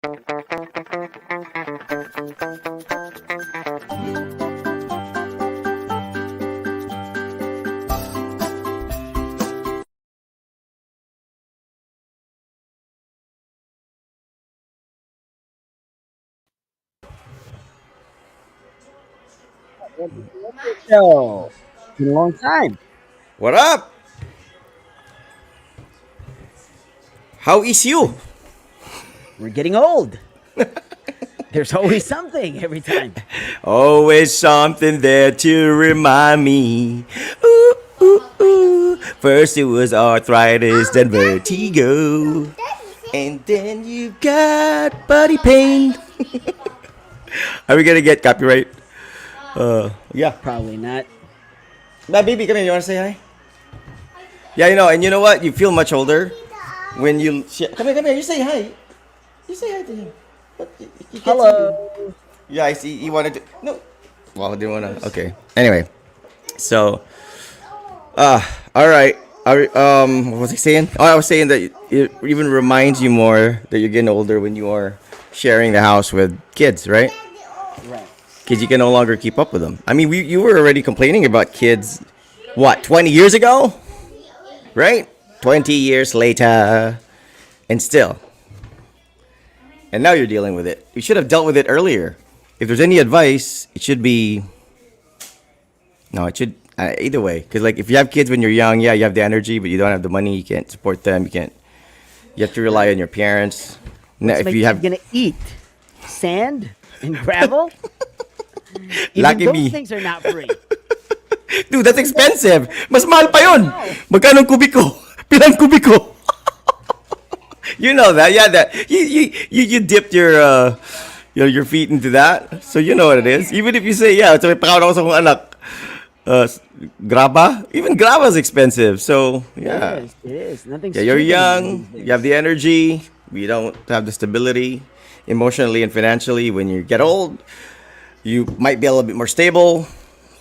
Show. Been a long time. What up? How is you? We're getting old. There's always something every time. Always something there to remind me. Ooh, ooh, ooh. First it was arthritis, then vertigo. And then you got body pain. Are we gonna get copyright? Yeah. Probably not. Now, baby, come here. You wanna say hi? Yeah, you know, and you know what? You feel much older when you. Come here, come here. You say hi. You say hi to him. But you can't see you. Hello. Yeah, I see. He wanted to. No. Well, I didn't want to. Okay. Anyway, so, all right. What was I saying? Oh, I was saying that it even reminds you more that you're getting older when you are sharing the house with kids, right? Right. Because you can no longer keep up with them. I mean, you were already complaining about kids, what, 20 years ago? Right? 20 years later. And still. And now you're dealing with it. You should have dealt with it earlier. If there's any advice, it should be. No, it should. Either way. Because, like, if you have kids when you're young, yeah, you have the energy, but you don't have the money, you can't support them, you can't. You have to rely on your parents. Now, What's if my you kid have. gonna eat? Sand and gravel? Even Lucky those me. things are not free. Dude, that's expensive. Mas mahal pa yun. No. Magkano kubiko? Pilang kubiko? You know that, yeah. That you dipped your feet into that, so you know what it is. Even if you say, yeah, so may pakawan ako sa kong anak, graba. Even graba is expensive. So yeah, It is. It is. Nothing's yeah. You're cheap anymore young. these You have days. the energy. You don't have the stability, emotionally and financially. When you get old, you might be a little bit more stable,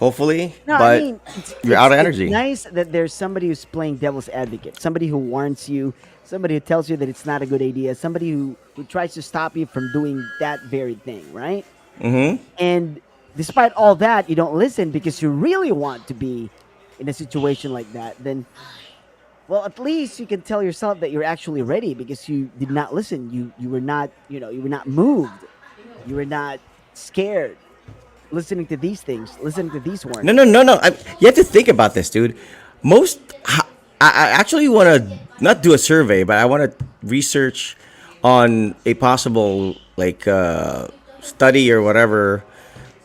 hopefully, No, I but mean, you're out of it's energy. nice that there's somebody who's playing devil's advocate, somebody who warns you, somebody who tells you that it's not a good idea, somebody who tries to stop you from doing that very thing, right? Mm-hmm. And despite all that, you don't listen because you really want to be in a situation like that. Then, well, at least you can tell yourself that you're actually ready because you did not listen. You were not, you were not moved. You were not scared listening to these things, listening to these No, no, warnings. no, no. You have to think about this, dude. Most, I actually want to not do a survey, but I want to research on a possible like study or whatever,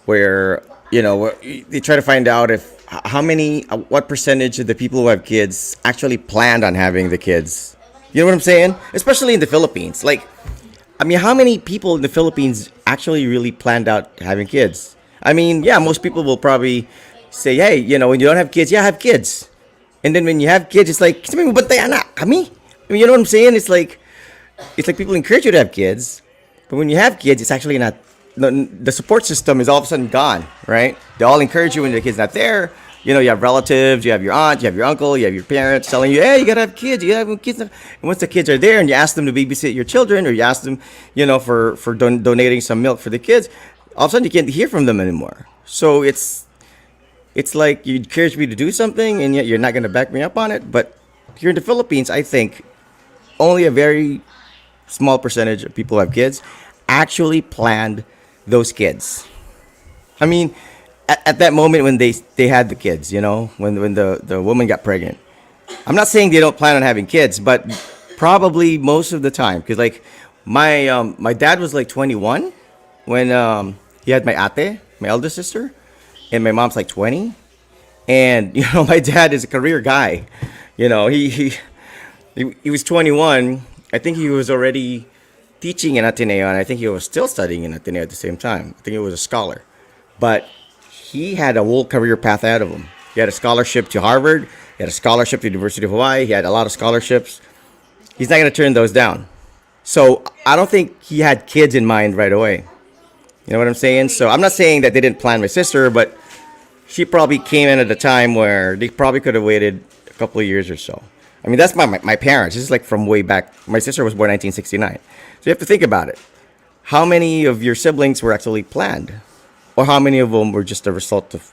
where where they try to find out if how many, what percentage of the people who have kids actually planned on having the kids. You know what I'm saying? Especially in the Philippines. Like, I mean, how many people in the Philippines actually really planned out having kids? I mean, yeah, most people will probably say, hey, when you don't have kids, yeah, have kids. And then when you have kids, it's like, sabi mo, bantay anak, kami? I mean, you know what I'm saying? It's like people encourage you to have kids, but when you have kids, it's actually not. The support system is all of a sudden gone, right? They all encourage you when the kid's not there. You have relatives, you have your aunt, you have your uncle, you have your parents telling you, hey, you gotta have kids, you gotta have kids. And once the kids are there and you ask them to babysit your children or you ask them, for donating some milk for the kids, all of a sudden you can't hear from them anymore. So it's like you encourage me to do something and yet you're not gonna back me up on it. But here in the Philippines, I think only a very small percentage of people who have kids actually planned those kids. I mean, at that moment when they had the kids, when the woman got pregnant. I'm not saying they don't plan on having kids, but probably most of the time, because like my dad was like 21 when he had my ate, my eldest sister, and my mom's like 20. And my dad is a career guy. He was 21. I think he was already teaching in Ateneo, and I think he was still studying in Ateneo at the same time. I think he was a scholar. But he had a whole career path ahead of him. He had a scholarship to Harvard. He had a scholarship to the University of Hawaii. He had a lot of scholarships. He's not going to turn those down. So I don't think he had kids in mind right away. You know what I'm saying? So I'm not saying that they didn't plan my sister, but she probably came in at a time where they probably could have waited a couple of years or so. I mean, that's my parents. This is like from way back. My sister was born 1969. So you have to think about it. how many of your siblings were actually planned, or how many of them were just a result of,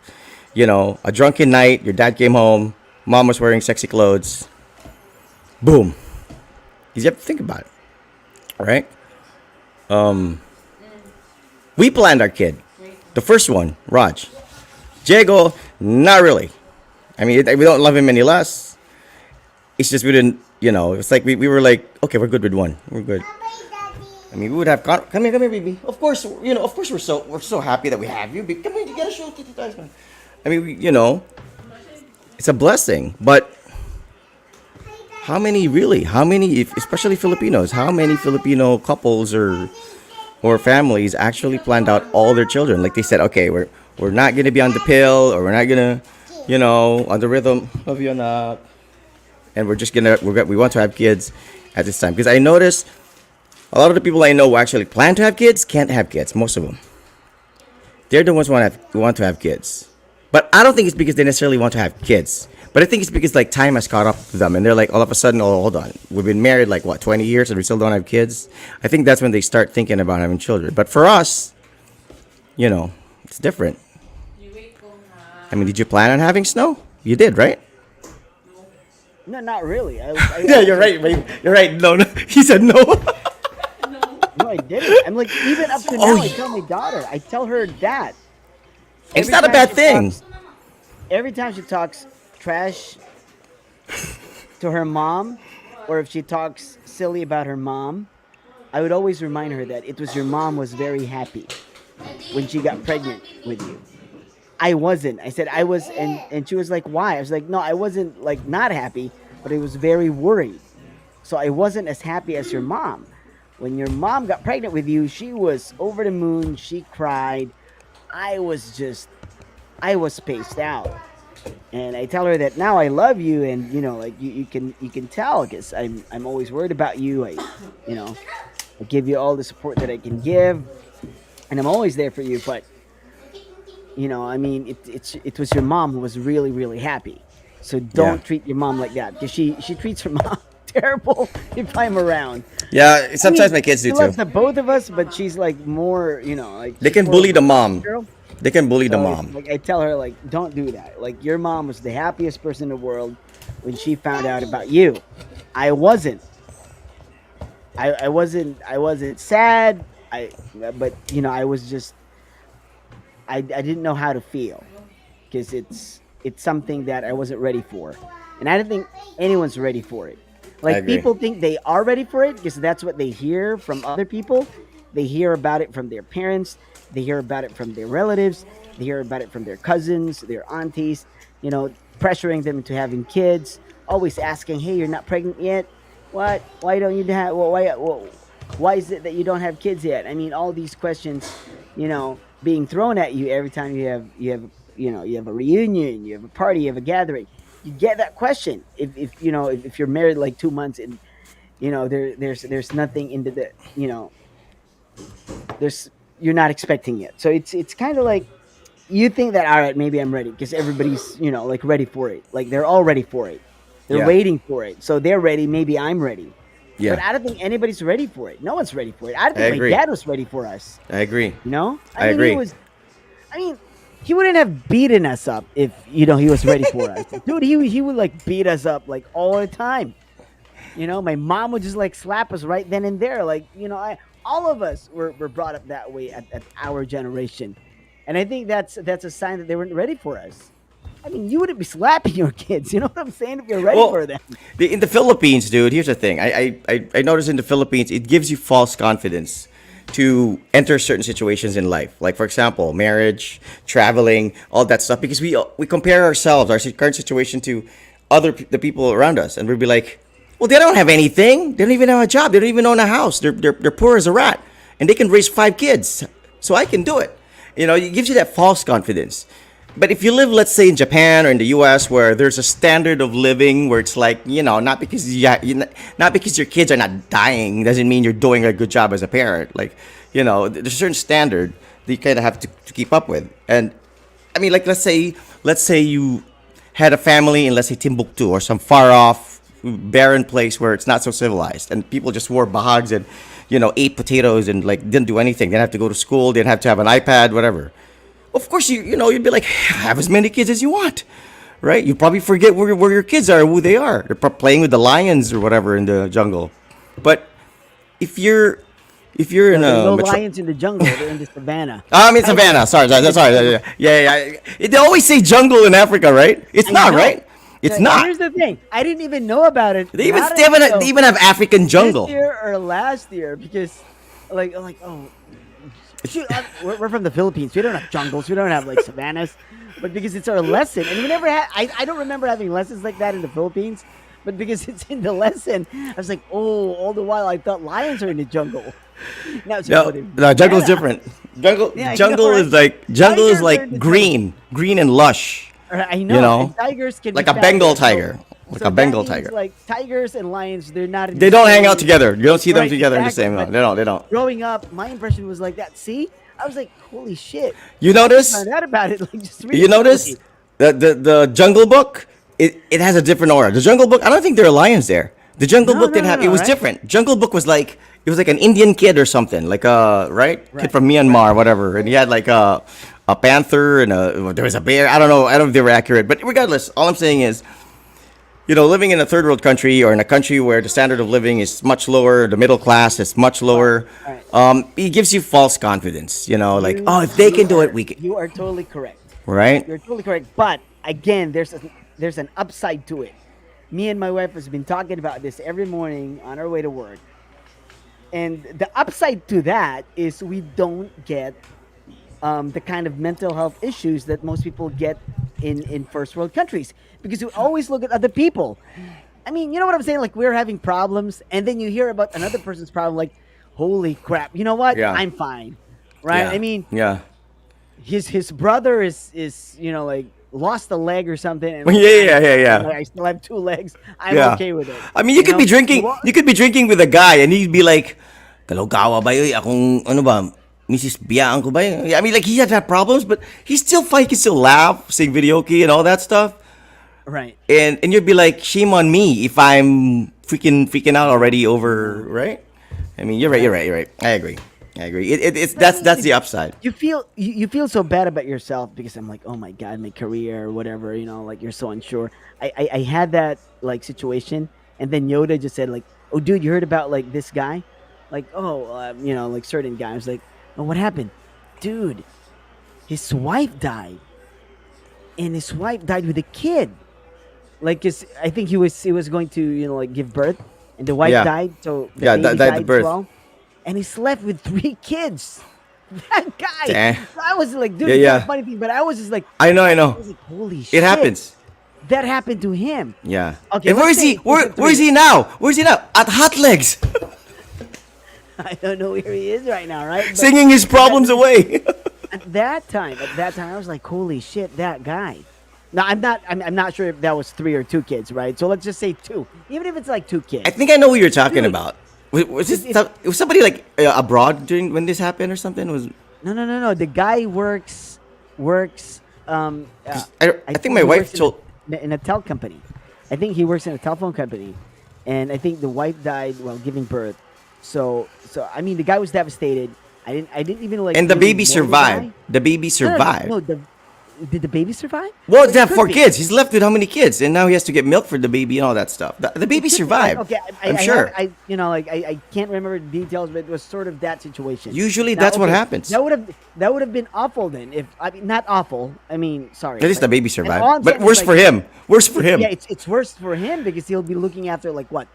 a drunken night. Your dad came home, mom was wearing sexy clothes, boom. You have to think about it, right? We planned our kid, the first one, Raj. Diego, not really. I mean, we don't love him any less. It's just we didn't, it's like we were like, okay, we're good with one. We're good. I mean, we would have come here, baby. Of course, of course, we're so happy that we have you. Come here, you gotta show Tito Times, man. I mean, it's a blessing. But how many really? How many, especially Filipinos? How many Filipino couples or families actually planned out all their children? Like they said, okay, we're not gonna be on the pill, or we're not gonna, on the rhythm of your anak, and we want to have kids at this time. Because I noticed a lot of the people I know who actually plan to have kids can't have kids. Most of them, they're the ones who want to have kids. But I don't think it's because they necessarily want to have kids. But I think it's because like time has caught up to them, and they're like all of a sudden, oh, hold on, we've been married like what 20 years and we still don't have kids. I think that's when they start thinking about having children. But for us, it's different. I mean, did you plan on having snow? You did, right? No, not really. I Yeah, you're right, babe. You're right. No, no. He said no. No, I didn't. I'm like, even up to Oh, now, I tell my daughter, I tell her that. it's Every not a time bad she thing. every time she talks trash to her mom, or if she talks silly about her mom, I would always remind her that it was your mom was very happy when she got pregnant with you. I wasn't. I said I was, and she was like, "Why?" I was like, "No, I wasn't like not happy, but I was very worried. So I wasn't as happy as your mom. When your mom got pregnant with you, she was over the moon. She cried. I was just, I was spaced out." And I tell her that now I love you, and like you can tell because I'm always worried about you. You know, I give you all the support that I can give, and I'm always there for you. But I mean, it was your mom who was really really happy. So Yeah. don't treat your mom like that because she treats her mom terrible if I'm around. Yeah, I sometimes mean, my kids she do too. loves the both of us, but she's like more, like They she's can more of bully a the mama's mom. girl. They can bully the So mom. like I tell her like, don't do that. Like your mom was the happiest person in the world when she found out about you. I wasn't. I wasn't sad. But I was just I didn't know how to feel because it's something that I wasn't ready for, and I don't think anyone's ready for it. I Like agree. people think they are ready for it because that's what they hear from other people. They hear about it from their parents. They hear about it from their relatives. They hear about it from their cousins, their aunties. Pressuring them into having kids. Always asking, "Hey, you're not pregnant yet? What? Why don't you have? Well, why is it that you don't have kids yet?" I mean, all these questions, being thrown at you every time you have a reunion, you have a party, you have a gathering. You get that question if you're married like 2 months and there's nothing into the there's you're not expecting it. So it's kind of like you think that all right, maybe I'm ready because everybody's like ready for it. Like they're all ready for it. They're Yeah. waiting for it. So they're ready. Maybe I'm ready. But Yeah. I don't think anybody's ready for it. No one's ready for it. I don't I think my agree. dad was ready for us. I agree. I I mean, he agree. was. I mean, he wouldn't have beaten us up if he was ready for us, dude. He would like beat us up like all the time. My mom would just like slap us right then and there. Like I all of us were brought up that way at our generation, and I think that's a sign that they weren't ready for us. I mean, you wouldn't be slapping your kids. You know what I'm saying? If you're ready Well, for them. in the Philippines, dude, here's the thing. I noticed in the Philippines, it gives you false confidence to enter certain situations in life. Like, for example, marriage, traveling, all that stuff. Because we compare ourselves, our current situation to the people around us. And we'd be like, well, they don't have anything. They don't even have a job. They don't even own a house. They're poor as a rat. And they can raise 5 kids. So I can do it. It gives you that false confidence. But if you live, let's say, in Japan or in the U.S., where there's a standard of living where it's like, not because not because your kids are not dying doesn't mean you're doing a good job as a parent. Like, there's a certain standard that you kind of have to keep up with. And I mean, like, let's say you had a family in, let's say, Timbuktu or some far off barren place where it's not so civilized, and people just wore bahags and ate potatoes and like didn't do anything. Didn't have to go to school. Didn't have to have an iPad, whatever. Of course, you'd be like, have as many kids as you want, right? You probably forget where your kids are, who they are. They're playing with the lions or whatever in the jungle. But if you're if you're in No, there are a no metro, lions in the jungle. They're in the savannah. I mean Tigers savannah. Sorry, in sorry, the sorry. jungle. Yeah. They always say jungle in Africa, right? It's I not, know. right? It's not. Here's the thing. I didn't even know about it. Not They until even have African this jungle. year or last year because, oh, shoot, we're from the Philippines. We don't have jungles. We don't have like savannas. But because it's our lesson, and we never had. I don't remember having lessons like that in the Philippines. But because it's in the lesson, I was like, oh, all the while I thought lions are in the jungle. Now it's No, no, jungle's different. Jungle, Yeah, I know, jungle right? is like jungle is Tigers are in like the green and lush. I You know. And know, tigers can like be a Bengal fabulous. tiger, like So a that Bengal means, tiger. like tigers and lions, they're not in They the don't hang out same. together. You don't see them Right, together in the exactly. same. No, But they don't. They don't. growing up, my impression was like that. See, I was like, holy shit! You I just notice? found out about it like just You notice recently. the Jungle Book? It has a different aura. The Jungle Book. I don't think there are lions there. The Jungle No, Book no, didn't no, have. It no, was right? different. Jungle Book was like it was like an Indian kid or something, like a right kid Right, from Myanmar, whatever, and he had like a panther and there was a bear. I don't know. I don't know if they were accurate, but regardless, all I'm saying is, living in a third world country or in a country where the standard of living is much lower, the middle class is much lower. right. It gives you false confidence. Like, You oh, if they you can do it, are we can, you are totally correct. right? You're totally correct. But again, there's an upside to it. Me and my wife has been talking about this every morning on our way to work. And the upside to that is we don't get the kind of mental health issues that most people get in first world countries because we always look at other people. I mean, you know what I'm saying? Like we're having problems, and then you hear about another person's problem, like, holy crap! You know what? Yeah. I'm fine, right? Yeah. I mean, Yeah. his brother is like lost a leg or something. And Yeah. I still have two legs. I'm Yeah. okay with it. I mean, you could know? be drinking. Well, You could be drinking with a guy, and he'd be like, "Kalawkawa ba yun? Akong ano ba? Mrs. Biyaan ko ba yun?" I mean, like he had problems, but he still fight. He can still laugh, sing videoke, and all that stuff. right. And you'd be like, "Shame on me if I'm freaking out already over." Right? I mean, you're right. You're right. You're right. I agree. It's But I that's mean, the upside. you feel so bad about yourself because I'm like, oh my god, my career or whatever. Like you're so unsure. I had that like situation, and then Yoda just said like, oh dude, you heard about like this guy, like like certain guy. I was like, oh, what happened, dude? His wife died, and his wife died with a kid. Like, I think he was going to like give birth, and the wife Yeah. died, so the Yeah. baby Died died at as birth. well, and he's left with three kids. That guy. Damn. I was like, dude, Yeah, it's not yeah. a funny thing, but I was just like, I know. holy shit. It happens. That happened to him. Yeah. Okay, And where let's is he? say Where is he now? Where is he now? At Hot Legs, I don't know where he is right now, right? But singing his problems away. at that time, I was like, holy shit, that guy. Now I'm not sure if that was three or two kids, right? So let's just say two. Even if it's like two kids. I think I know what you're talking Dude, about. Was this it's- was somebody like abroad during when this happened or something? Was No. The guy works. I think my he wife works told. in a tel company. I think he works in a telephone company, and I think the wife died while giving birth. So I mean, the guy was devastated. I didn't even like. And the really baby know the survived. guy. The baby survived. No, did the baby survive? Well, It they have could four be. kids. He's left with how many kids? And now he has to get milk for the baby and all that stuff. The baby Could be, survived. okay, I'm sure. I can't remember the details, but it was sort of that situation. Usually Now, that's what okay, happens. That would have been awful then. If I mean, not awful. I mean, sorry. At least the like- baby and all I'm survived. But saying is, worse like, for him. Worse for him. Yeah, it's worse for him because he'll be looking after like what,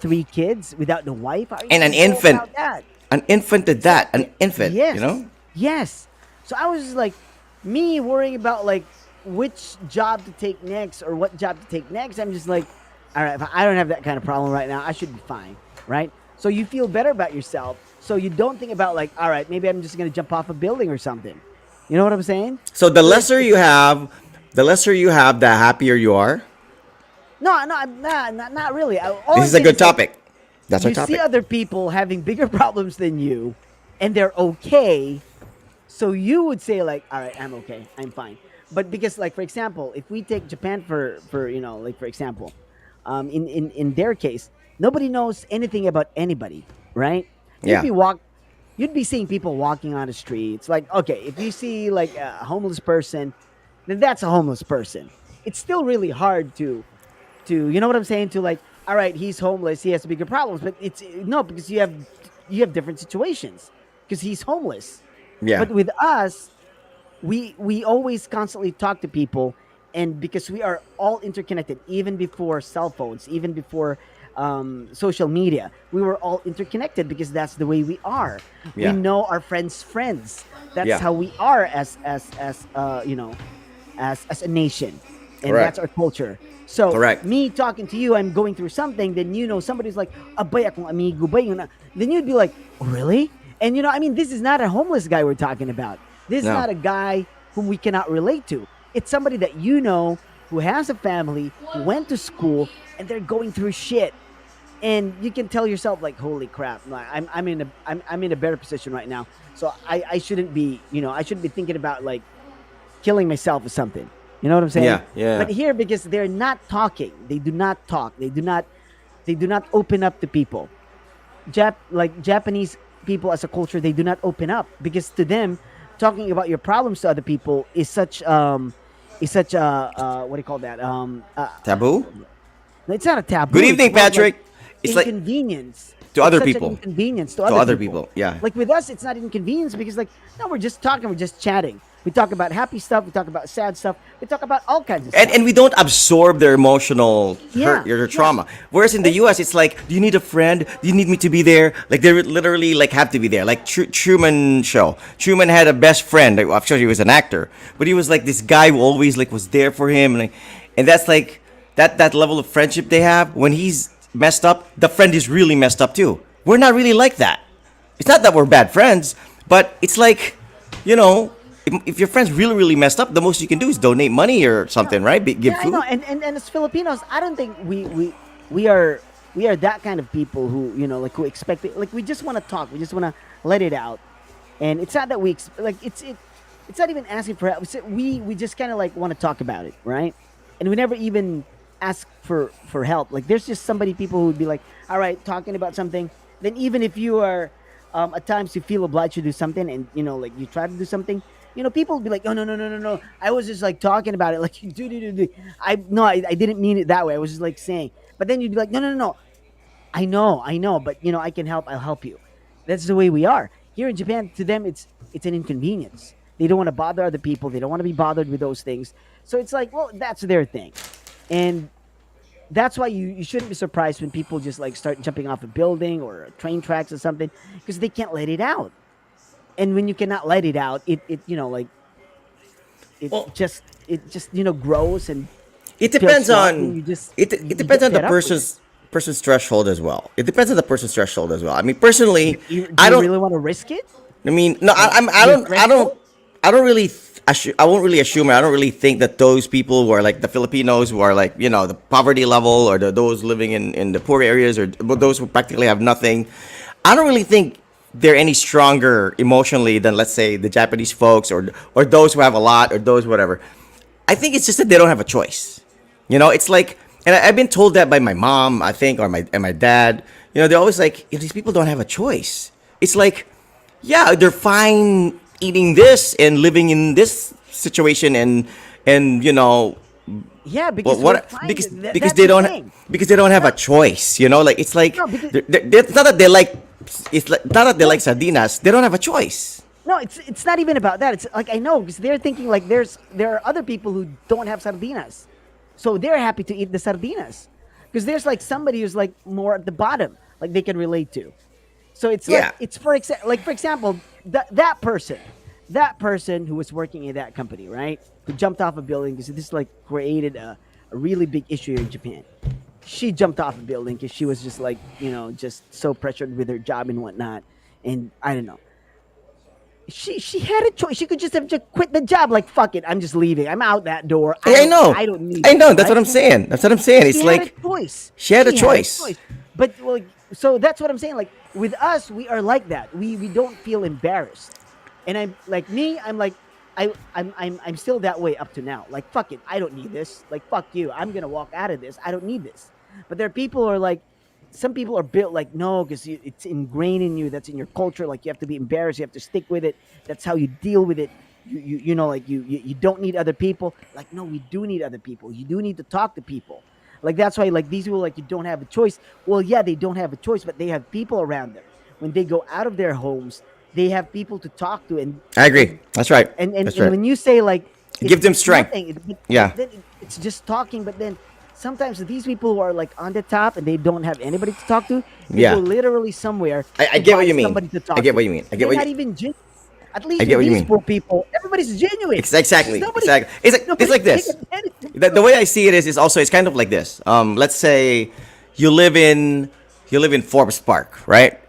three kids without the wife. How are you And an gonna go infant. about that? An infant did that. An infant. Yes. You know? Yes. So I was just like, me worrying about like which job to take next or what job to take next. I'm just like, all right, if I don't have that kind of problem right now, I should be fine, right? So you feel better about yourself. So you don't think about like, all right, maybe I'm just gonna jump off a building or something. You know what I'm saying? So the lesser you have, the happier you are. No, I'm not really. All This I'm is a saying good is, like, topic. That's our you topic. see other people having bigger problems than you, and they're okay. So you would say like, all right, I'm okay, I'm fine. But because like for example, if we take Japan for like for example, in their case, nobody knows anything about anybody, right? you'd Yeah. be walk you'd be seeing people walking on the streets. Like, okay, if you see like a homeless person, then that's a homeless person. It's still really hard to you know what I'm saying, to like, all right, he's homeless, he has bigger problems, but it's no, because you have different situations because he's homeless. Yeah. But with us, we always constantly talk to people, and because we are all interconnected, even before cell phones, even before social media, we were all interconnected because that's the way we are. We Yeah. know our friends. That's Yeah. how we are as a nation, and that's Correct. our culture. So Correct. me talking to you, I'm going through something, then somebody's like, abay akong amigo ba yun? Then you'd be like, oh, really? And I mean, this is not a homeless guy we're talking about. This is No. not a guy whom we cannot relate to. It's somebody that who has a family, who went to school, and they're going through shit. And you can tell yourself like, holy crap, like, I'm in a better position right now. So I shouldn't be, I shouldn't be thinking about like killing myself or something. You know what I'm saying? Yeah. Yeah. But here, because they're not talking, they do not talk. They do not open up to people. Like Japanese people as a culture, they do not open up because to them, talking about your problems to other people is such a what do you call that? Taboo. It's not a Good taboo. It's evening, more of like Patrick. It's like inconvenience. to It's other such an people. inconvenience to To other other people. people. Yeah. Like with us, it's not inconvenience because like no, we're just talking, we're just chatting. We talk about happy stuff, we talk about sad stuff, we talk about all kinds of And stuff. we don't absorb their emotional hurt, Yeah, your yeah. trauma. Whereas in the And U.S., it's like, do you need a friend? Do you need me to be there? Like they literally like have to be there. Like Truman show. Truman had a best friend. Like, I'm sure he was an actor, but he was like this guy who always like was there for him, and that's like that level of friendship they have. When he's messed up, the friend is really messed up too. We're not really like that. It's not that we're bad friends, but it's like, you know, if your friend's really, really messed up, the most you can do is donate money or something, right? Give yeah, I know. food. And as Filipinos, I don't think we are we are that kind of people who like who expect it. Like we just want to talk. We just want to let it out. And it's not that like it's not even asking for help. We just kind of like want to talk about it, right? And we never even ask for help. Like there's just people who would be like, all right, talking about something. Then even if you are at times you feel obliged to do something, and like you try to do something, people would be like, oh, no, no, no, no, no, I was just like talking about it, like do. I didn't mean it that way, I was just like saying. But then you'd be like, no, no, no, no, I know, but I can help, I'll help you. That's the way we are here in Japan. To them, it's an inconvenience. They don't want to bother other people, they don't want to be bothered with those things. So it's like, well, that's their thing. And that's why you shouldn't be surprised when people just like start jumping off a building or train tracks or something, because they can't let it out. And when you cannot let it out, it like Well, it just grows and it feels depends rotten. on You just it you depends get on the fed up with it. person's threshold as well. It depends on the person's threshold as well. I mean, personally, Do I you don't. really want to risk it? I mean, no, Like I your don't. threshold? I don't really. I won't really assume it. I don't really think that those people who are like the Filipinos who are like the poverty level, or those living in the poor areas, or those who practically have nothing. I don't really think they're any stronger emotionally than, let's say, the Japanese folks, or those who have a lot, or those whatever. I think it's just that they don't have a choice. It's like, and I've been told that by my mom, I think, or my dad. They're always like, these people don't have a choice. It's like, yeah, they're fine eating this and living in this situation, and Yeah, because we're what fine. because That's they the don't thing. have a choice. Like it's like No, because it's not that they like, it's like not that they no, like sardinas. They don't have a choice. no, it's not even about that. It's like, I know, because they're thinking like there are other people who don't have sardinas, so they're happy to eat the sardinas, because there's like somebody who's like more at the bottom, like they can relate to. So it's like Yeah. it's for example, that person who was working in that company, right? Who jumped off a building because this like created a really big issue in Japan. She jumped off a building because she was just like just so pressured with her job and whatnot. And I don't know. She had a choice. She could just quit the job. Like, fuck it, I'm just leaving. I'm out that door. Hey, I know. I don't need I this, know. That's what right? I'm saying. That's what I'm saying. She It's had a like choice. she had a She had a choice. choice. But like, so that's what I'm saying. Like with us, we are like that. We don't feel embarrassed. And I'm like me. I'm like I'm still that way up to now. Like fuck it, I don't need this. Like fuck you. I'm gonna walk out of this. I don't need this. But there are people who are like some people are built like no, because it's ingrained in you. That's in your culture. Like you have to be embarrassed. You have to stick with it. That's how you deal with it. You know, like you don't need other people. Like no, we do need other people. You do need to talk to people. Like that's why like these people like you don't have a choice. Well, yeah, they don't have a choice, but they have people around them. When they go out of their homes, they have people to talk to, I agree. and That's right. and That's and right. when you say like Give them it's strength. nothing, but Yeah, then it's just talking. But then sometimes these people who are like on the top and they don't have anybody to talk to, they go yeah. literally somewhere I to get what find you mean. somebody to I talk get to. what you mean. I get They're what you. not even genuine. At I least get with what you these mean. poor people, everybody's genuine. There's Exactly, nobody, exactly. It's nobody's like taking this. advantage of The them. way I see it is also it's kind of like this. Let's say you live in you live in Forbes Park, right?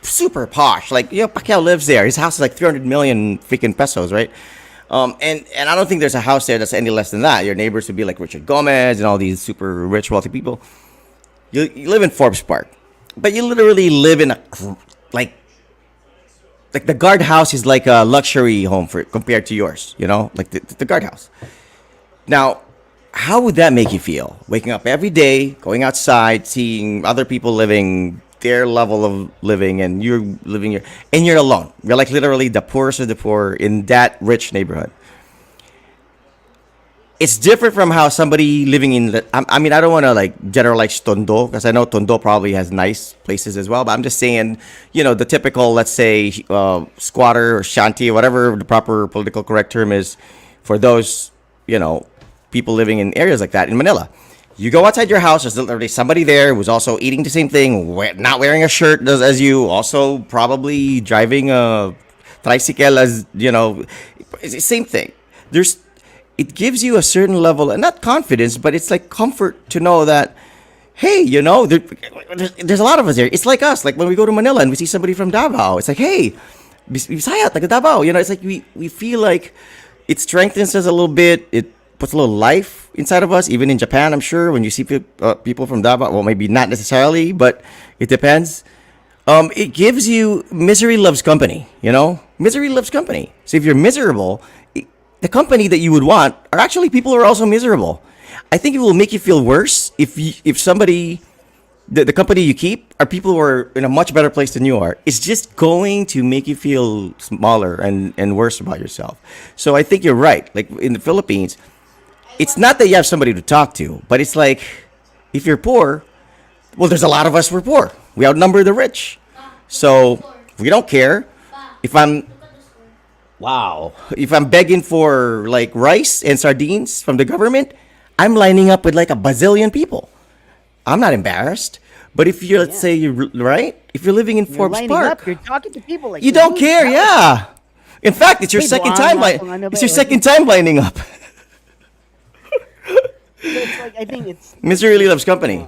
Super posh. Like Pacquiao lives there. His house is like 300 million freaking pesos, right? And I don't think there's a house there that's any less than that. Your neighbors would be like Richard Gomez and all these super rich, wealthy people. You live in Forbes Park, but you literally live in a like like the guardhouse is like a luxury home for compared to yours. You know, like the guardhouse. Now, how would that make you feel? Waking up every day, going outside, seeing other people living their level of living, and you're living your, and you're alone. You're like literally the poorest of the poor in that rich neighborhood. It's different from how somebody living in the. I mean, I don't want to like generalize Tondo because I know Tondo probably has nice places as well. But I'm just saying, the typical, let's say, squatter or shanty, whatever the proper political correct term is, for those, you know, people living in areas like that in Manila. You go outside your house. There's literally somebody there who's also eating the same thing, not wearing a shirt as you, also probably driving a tricycle as it's the same thing. There's it gives you a certain level, and not confidence, but it's like comfort to know that, hey, there's a lot of us here. It's like us, like when we go to Manila and we see somebody from Davao. It's like, hey, Bisaya, taga Davao. It's like we feel like it strengthens us a little bit. It puts a little life inside of us. Even in Japan, I'm sure when you see people from Davao, well, maybe not necessarily, but it depends. It gives you misery loves company. Misery loves company. So if you're miserable, the company that you would want are actually people who are also miserable. I think it will make you feel worse if somebody, the company you keep are people who are in a much better place than you are. It's just going to make you feel smaller and worse about yourself. So I think you're right. Like in the Philippines, it's not that you have somebody to talk to, but it's like if you're poor, well, there's a lot of us who are poor. We outnumber the rich. So we don't care if I'm wow. If I'm begging for like rice and sardines from the government, I'm lining up with like a bazillion people. I'm not embarrassed. But if you're, let's Yeah, say, you're right, if you're living in you're Forbes lining up. Park, You're talking to people like you you're don't doing care. challenge. Yeah. In fact, it's your Hey, second Duan, time. ano It's ba? your Like second time lining up. so it's like I think Misery really loves uh, company.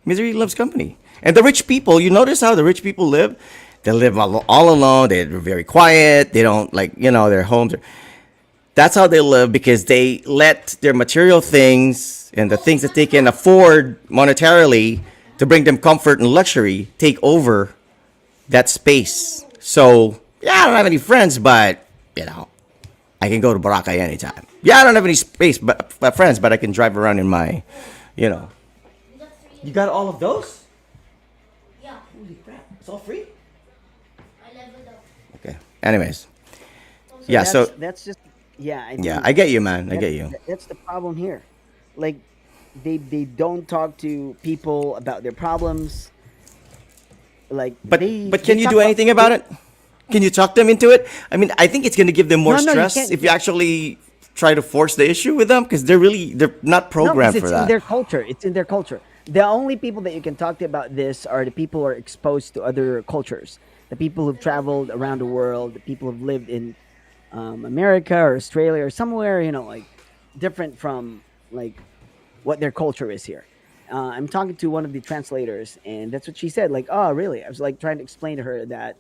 Misery loves company. And the rich people, you notice how the rich people live? They live all alone. They're very quiet. They don't like, their homes. That's how they live because they let their material things and the things that they can afford monetarily to bring them comfort and luxury take over that space. So, yeah, I don't have any friends, but, I can go to Boracay anytime. Yeah, I don't have any space, but friends, but I can drive around in my, you know. You got all of those? Holy crap. It's all free? Okay. Anyways. so Yeah, so, that's just yeah. I yeah, think I get you, man. I that's get you. that's the problem here. Like they don't talk to people about their problems. Like But they can you talk do about anything about they, it? Can you talk them into it? I mean, I think it's going to give them more no no you stress can't if you actually try to force the issue with them because they're not no because programmed for it's in that. their culture. It's in their culture. The only people that you can talk to about this are the people who are exposed to other cultures, the people who've traveled around the world, the people who've lived in America or Australia or somewhere, like different from like what their culture is here. I'm talking to one of the translators, and that's what she said. Like, oh, really? I was like trying to explain to her that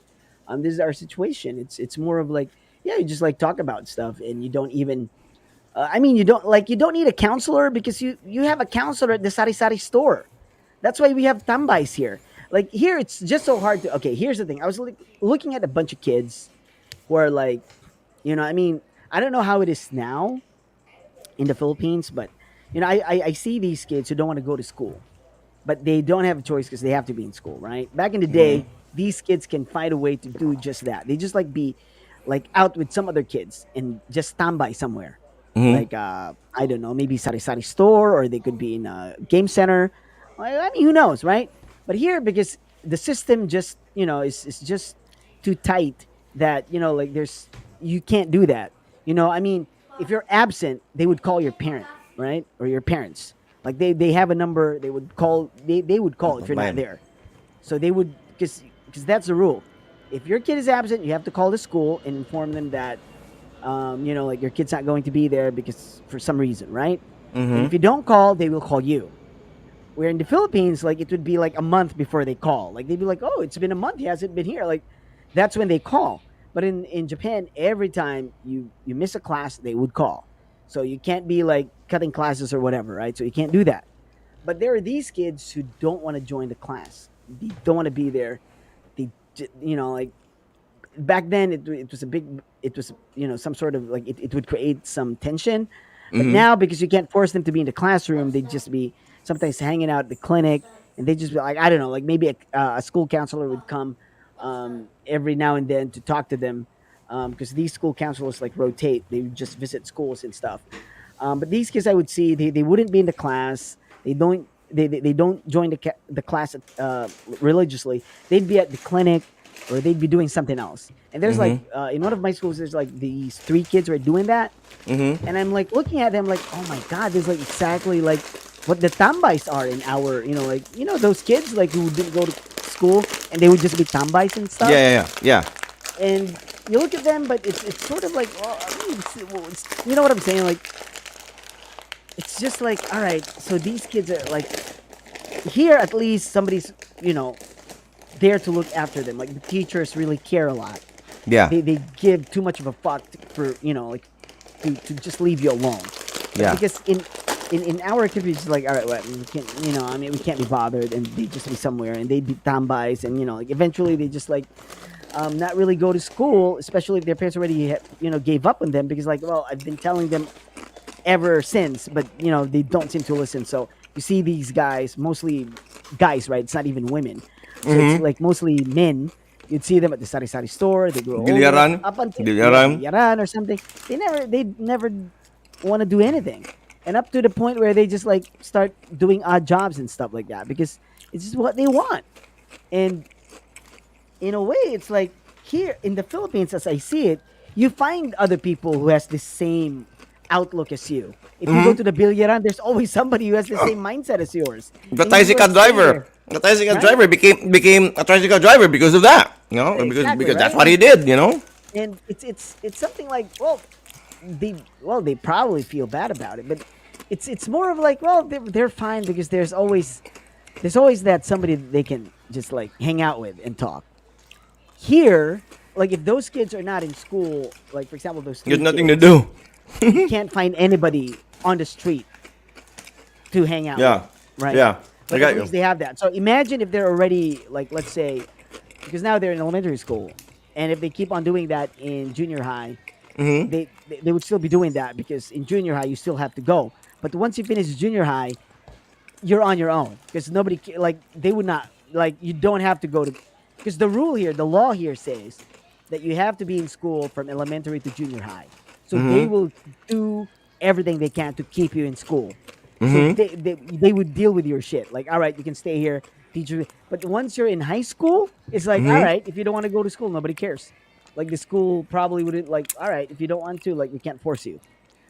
this is our situation. It's more of like, yeah, you just like talk about stuff, and you don't even. I mean, you don't need a counselor because you have a counselor at the sari sari store. That's why we have tambais here. Like here, it's just so hard to. Okay, here's the thing. I was looking at a bunch of kids who are like, I mean, I don't know how it is now in the Philippines, but I see these kids who don't want to go to school. but they don't have a choice because they have to be in school, right? Back in the day, these kids can find a way to do just that. They just like be like out with some other kids and just stand by somewhere. Like I don't know, maybe sari sari store, or they could be in a game center. I mean, who knows, right? But here, because the system just is just too tight, that like you can't do that. I mean, if you're absent, they would call your parent, right, or your parents. Like they have a number, they would call if you're not Man. there. So they would, because that's the rule. If your kid is absent, you have to call the school and inform them that like your kid's not going to be there because for some reason, right? And if you don't call, they will call you. Where in the Philippines, like it would be like a month before they call. Like they'd be like, "Oh, it's been a month. He hasn't been here." Like that's when they call. But in Japan, every time you miss a class, they would call. So you can't be like cutting classes or whatever, right? So you can't do that. But there are these kids who don't want to join the class. They don't want to be there. Like back then it was a big, it was some sort of like it would create some tension. But now, because you can't force them to be in the classroom, they just be sometimes hanging out at the clinic, and they just be like, I don't know, like maybe a school counselor would come every now and then to talk to them, because these school counselors like rotate, they would just visit schools and stuff. But these kids I would see, they wouldn't be in the class. They don't join the class religiously. They'd be at the clinic, or they'd be doing something else. And there's like in one of my schools, there's like these three kids who are doing that, and I'm like looking at them like, oh my god, this is like exactly like what the tambais are in our, like those kids like who didn't go to school and they would just be tambais and stuff. And you look at them, but it's sort of like, well, I mean, you know what I'm saying? Like, it's just like, all right, so these kids are like, here at least somebody's, there to look after them. Like the teachers really care a lot. Yeah. They give too much of a fuck for, like to just leave you alone. Yeah. Because in our country, it's like, all right, what, we can't, I mean, we can't be bothered, and they just be somewhere, and they'd be tambais, and like eventually they just like not really go to school, especially if their parents already gave up on them, because like, well, I've been telling them ever since, but they don't seem to listen. So you see these guys, mostly guys, right? It's not even women. So it's like mostly men. You'd see them at the sari sari store. They grow older, Giliaran. up until Giliaran. Yaran or something. They never want to do anything, and up to the point where they just like start doing odd jobs and stuff like that, because it's just what they want. And in a way, it's like here in the Philippines, as I see it, you find other people who has the same outlook as you. If you go to the bilyaran, there's always somebody who has the same mindset as yours. The And you just, tricycle like, stay driver. there, The tricycle right? driver became a tricycle driver because of that. Exactly, Because that's right? what he did. And it's something like, well, they probably feel bad about it, but it's more of like, well, they're fine, because there's always that somebody that they can just like hang out with and talk. Here, like if those kids are not in school, like for example those There's three nothing to kids, do. you can't find anybody on the street to hang out Yeah. with, right? Yeah. I But got at you. least they have that. So imagine if they're already like, let's say, because now they're in elementary school, and if they keep on doing that in junior high, they would still be doing that, because in junior high you still have to go. But once you finish junior high, you're on your own, because like they would not, like you don't have to go to, because the rule here, the law here says that you have to be in school from elementary to junior high. So they will do everything they can to keep you in school. So they would deal with your shit. Like, all right, you can stay here, teach you. But once you're in high school, it's like, all right, if you don't want to go to school, nobody cares. Like the school probably wouldn't, like, all right, if you don't want to, like, we can't force you.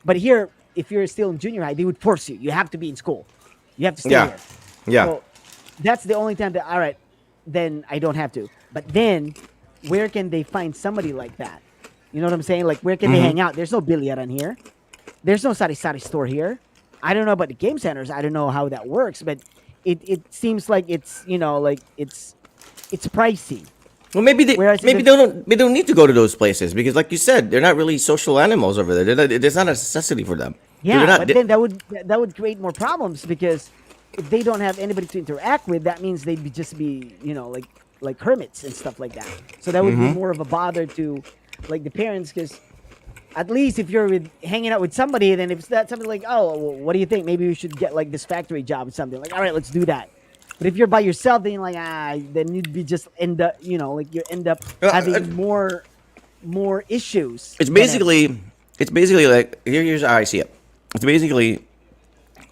But here, if you're still in junior high, they would force you. You have to be in school. You have to stay Yeah. here. Yeah. So that's the only time that, all right, then I don't have to. But then, where can they find somebody like that? You know what I'm saying? Like, where can they hang out? There's no bilyaran here. There's no sari sari store here. I don't know about the game centers. I don't know how that works, but it seems like it's, like it's pricey. Well, maybe Whereas they don't need to go to those places, because, like you said, they're not really social animals over there. There's not a necessity for them. Yeah, They're not, but then that would create more problems, because if they don't have anybody to interact with, that means they'd just be, like hermits and stuff like that. So that would be more of a bother to like the parents, because at least if you're hanging out with somebody, then if it's that something like, oh, well, what do you think? Maybe we should get like this factory job or something. Like, all right, let's do that. But if you're by yourself, then you're like then you'd be just end up, like you end up Uh, having more issues it's than ever. basically it's basically like here's how I see it. It's basically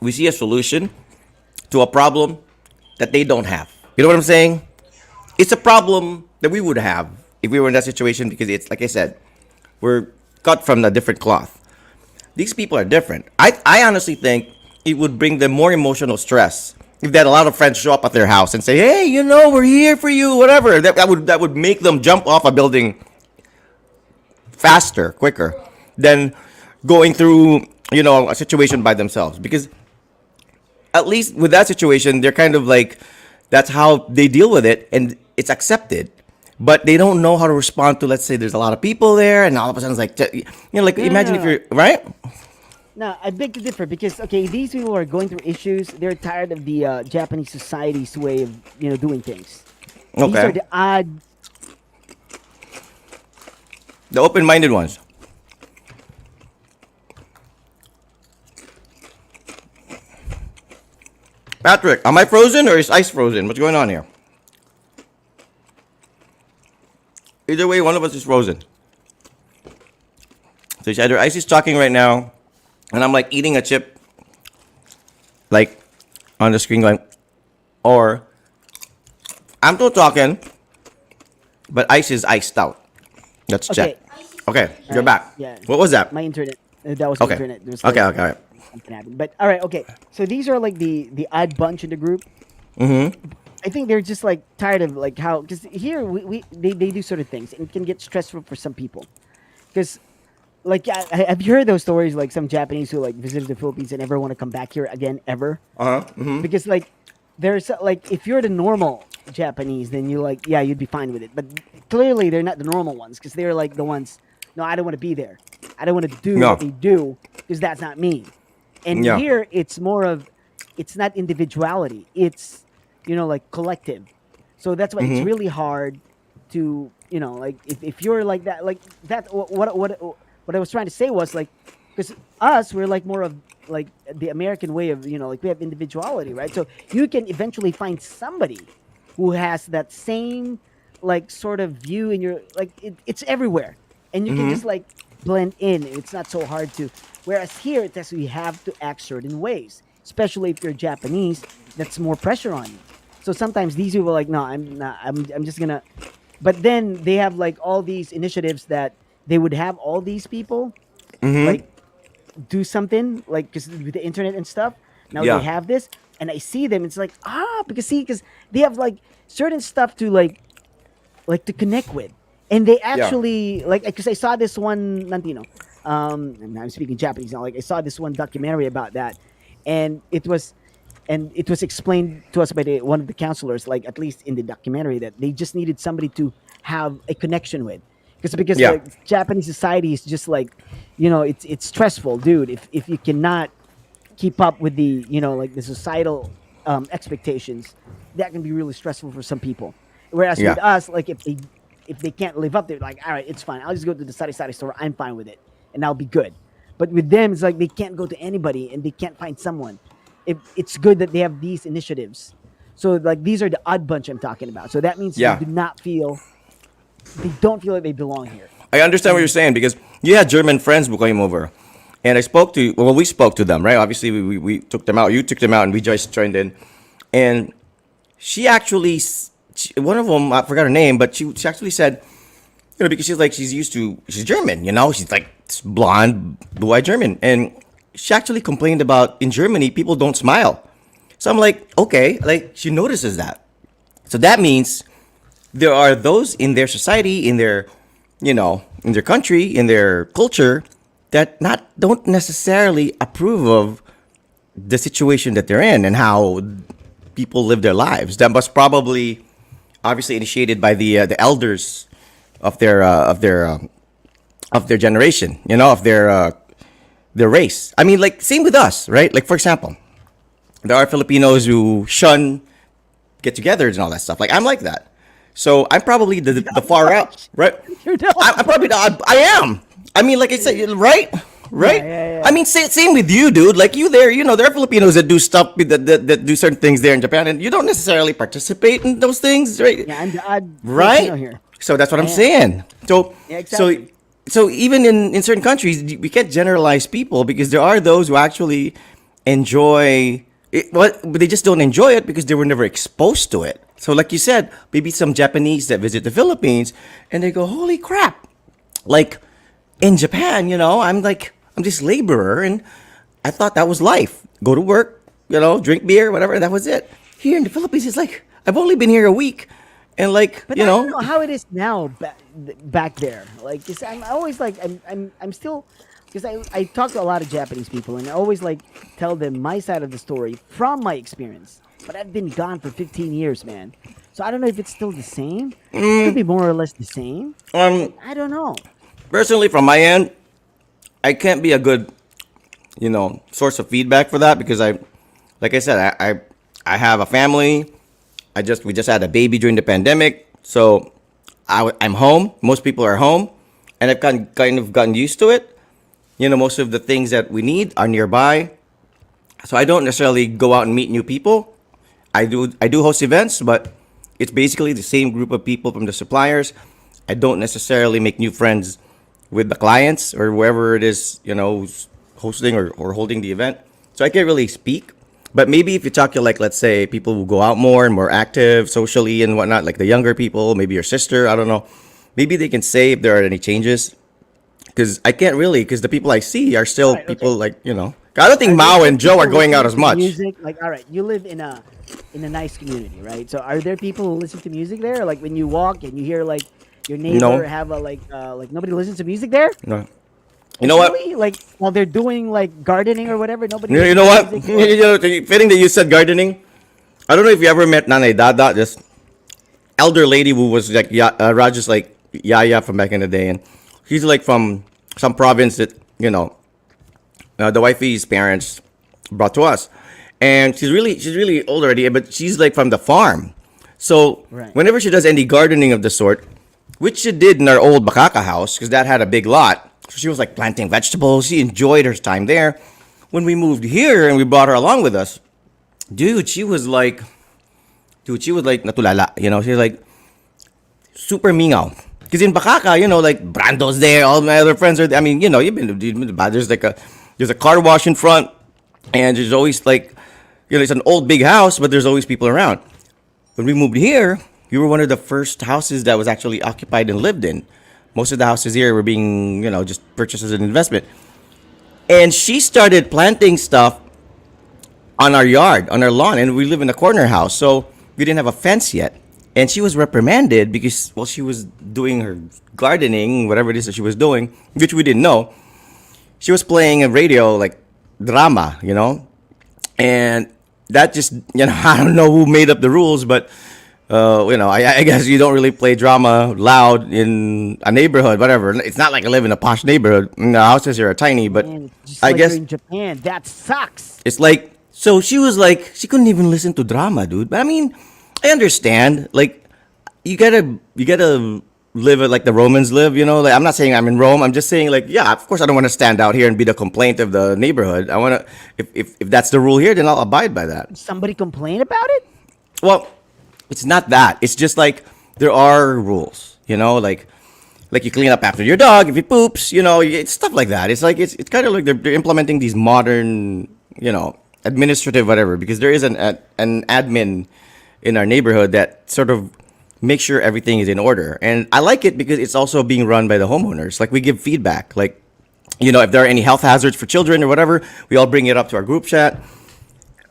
we see a solution to a problem that they don't have. You know what I'm saying? It's a problem that we would have if we were in that situation because it's like I said, we're cut from a different cloth. These people are different. I honestly think it would bring them more emotional stress if they had a lot of friends show up at their house and say, "Hey, we're here for you," whatever. That would make them jump off a building faster, quicker than going through a situation by themselves. Because at least with that situation, they're kind of like that's how they deal with it, and it's accepted. But they don't know how to respond to, let's say, there's a lot of people there, and all of a sudden it's like, like No, no, imagine no, if no. you're right. No, I beg to differ because okay, these people are going through issues. They're tired of the Japanese society's way of doing things. These are Okay, the odd. the open-minded ones. Patrick, am I frozen or is ice frozen? What's going on here? Either way, one of us is frozen. So it's either ice is talking right now, and I'm like eating a chip, like on the screen, going, or I'm still talking, but ice is iced out. Let's check. Okay, Okay, all you're right, back. yeah, What was that? my internet. That was my Okay. internet. There was Okay. like Okay. All right. something happened. But all right, okay. So these are like the odd bunch in the group. Mm-hmm. I think they're just like tired of like how because here they do sort of things and it can get stressful for some people because like have you heard those stories like some Japanese who like visited the Philippines and never want to come back here again ever Uh huh. Mm-hmm. because like there's like if you're the normal Japanese then you like yeah you'd be fine with it but clearly they're not the normal ones because they're like the ones no I don't want to be there I don't want to do Yeah. what they do because that's not me and Yeah. here it's more of it's not individuality it's like collective so that's why it's Mm-hmm. really hard to like if you're like that what I was trying to say was like because us we're like more of like the American way of like we have individuality right so you can eventually find somebody who has that same like sort of view in your like it's everywhere and you can Mm-hmm. just like blend in it's not so hard to whereas here it says you have to act certain ways especially if you're Japanese that's more pressure on you so sometimes these people are like no I'm not I'm just gonna but then they have like all these initiatives that they would have all these people Mm-hmm. like do something like because with the internet and stuff now they Yeah. have this and I see them it's like because see because they have like certain stuff to like to connect with and they Yeah. actually like because I saw this one Nantino and I'm speaking Japanese now like I saw this one documentary about that and it was explained to us by one of the counselors like at least in the documentary that they just needed somebody to have a connection with because Yeah. the Japanese society is just like it's stressful dude if you cannot keep up with the like the societal expectations that can be really stressful for some people whereas with Yeah. us like if they can't live up they're like all right it's fine I'll just go to the sari store I'm fine with it and I'll be good but with them it's like they can't go to anybody and they can't find someone it's good that they have these initiatives so like these are the odd bunch I'm talking about so that means Yeah. they don't feel like they belong here I understand what you're and saying because you had German friends who came over, and we spoke to them, right? Obviously, we took them out. You took them out, and we just joined in. And she actually, one of them, I forgot her name, but she actually said, because she's German, she's like this blonde, blue-eyed German, and she actually complained about in Germany people don't smile. So I'm like, okay, like she notices that. So that means there are those in their society, in their country, in their culture, that not don't necessarily approve of the situation that they're in and how people live their lives. That was probably obviously initiated by the elders of their generation, of their race. I mean, like same with us, right? Like for example, there are Filipinos who shun get-togethers and all that stuff. Like I'm like that. So I'm probably the far out, right? you're not I'm probably the odd. I am. I mean, like I said, right? Yeah, right? yeah, I yeah. mean, same with you, dude. Like you there, there are Filipinos that do stuff that do certain things there in Japan, and you don't necessarily participate in those things, right? Yeah, I'm the odd Filipino Right. here. So that's what I I'm am. saying. Yeah, So, exactly. so even in certain countries, we can't generalize people because there are those who actually enjoy it, but they just don't enjoy it because they were never exposed to it. So, like you said, maybe some Japanese that visit the Philippines and they go, "Holy crap!" Like in Japan, I'm this laborer and I thought that was life. Go to work, drink beer, whatever, and that was it. Here in the Philippines, it's like I've only been here a week, and like But I don't know how it is now back there. Like, 'cause I'm always like, I'm still, because I talk to a lot of Japanese people and I always like tell them my side of the story from my experience. But I've been gone for 15 years, man. So I don't know if it's still the same. It could be more or less the same. um, Like, I don't know. personally from my end, I can't be a good source of feedback for that because like I said, I have a family. We just had a baby during the pandemic, so I'm home. Most people are home, and I've kind of gotten used to it. Most of the things that we need are nearby, so I don't necessarily go out and meet new people. I do host events, but it's basically the same group of people from the suppliers. I don't necessarily make new friends with the clients or whoever it is, who's hosting or holding the event. So I can't really speak. But maybe if you talk to, like, let's say people who go out more and more active socially and whatnot, like the younger people, maybe your sister, I don't know. Maybe they can say if there are any changes. Because I can't really, because the people I see are All still right, okay. people like, I don't think Are Mao there and Joe are people going out listening as to much. music? Like, all right, you live in a nice community, right? So are there people who listen to music there? Like when you walk and you hear like your neighbor No, have a like nobody listens to music there? no. You Like know what? really? Like while they're doing like gardening or whatever, nobody You listens know to what? music or Fitting that you said gardening. I don't know if you ever met Nanay Dada, this elder lady who was like Raj's like Yaya from back in the day, and she's like from some province that the wifey's parents brought to us, and she's really old already, but she's like from the farm. So right. whenever she does any gardening of the sort, which she did in our old Bakaka house, because that had a big lot, so she was like planting vegetables. She enjoyed her time there. When we moved here and we brought her along with us, dude, she was like natulala. She was like super mingaw. Because in Bakaka, like Brando's there, all my other friends are there. I mean, you've been to there's like there's a car wash in front, and there's always like, it's an old big house, but there's always people around. When we moved here, we were one of the first houses that was actually occupied and lived in. Most of the houses here were being, just purchased as an investment. And she started planting stuff on our yard, on our lawn, and we live in a corner house, so we didn't have a fence yet. And she was reprimanded because, well, she was doing her gardening, whatever it is that she was doing, which we didn't know. She was playing a radio like drama, and that just, I don't know who made up the rules, but I guess you don't really play drama loud in a neighborhood, whatever. It's not like I live in a posh neighborhood. The houses here are tiny, but Man, it's just I like you're guess in Japan. That sucks. it's like, so she was like, she couldn't even listen to drama, dude. But I mean, I understand. Like, you gotta live it like the Romans live, Like, I'm not saying I'm in Rome. I'm just saying, like, yeah, of course, I don't want to stand out here and be the complaint of the neighborhood. I want to, if that's the rule here, then I'll abide by that. Somebody complain about it? Well, it's not that. It's just like there are rules, like you clean up after your dog if he poops, it's stuff like that. It's like it's kind of like they're implementing these modern, administrative whatever, because there is an admin in our neighborhood that sort of makes sure everything is in order. And I like it because it's also being run by the homeowners. Like we give feedback, like if there are any health hazards for children or whatever, we all bring it up to our group chat.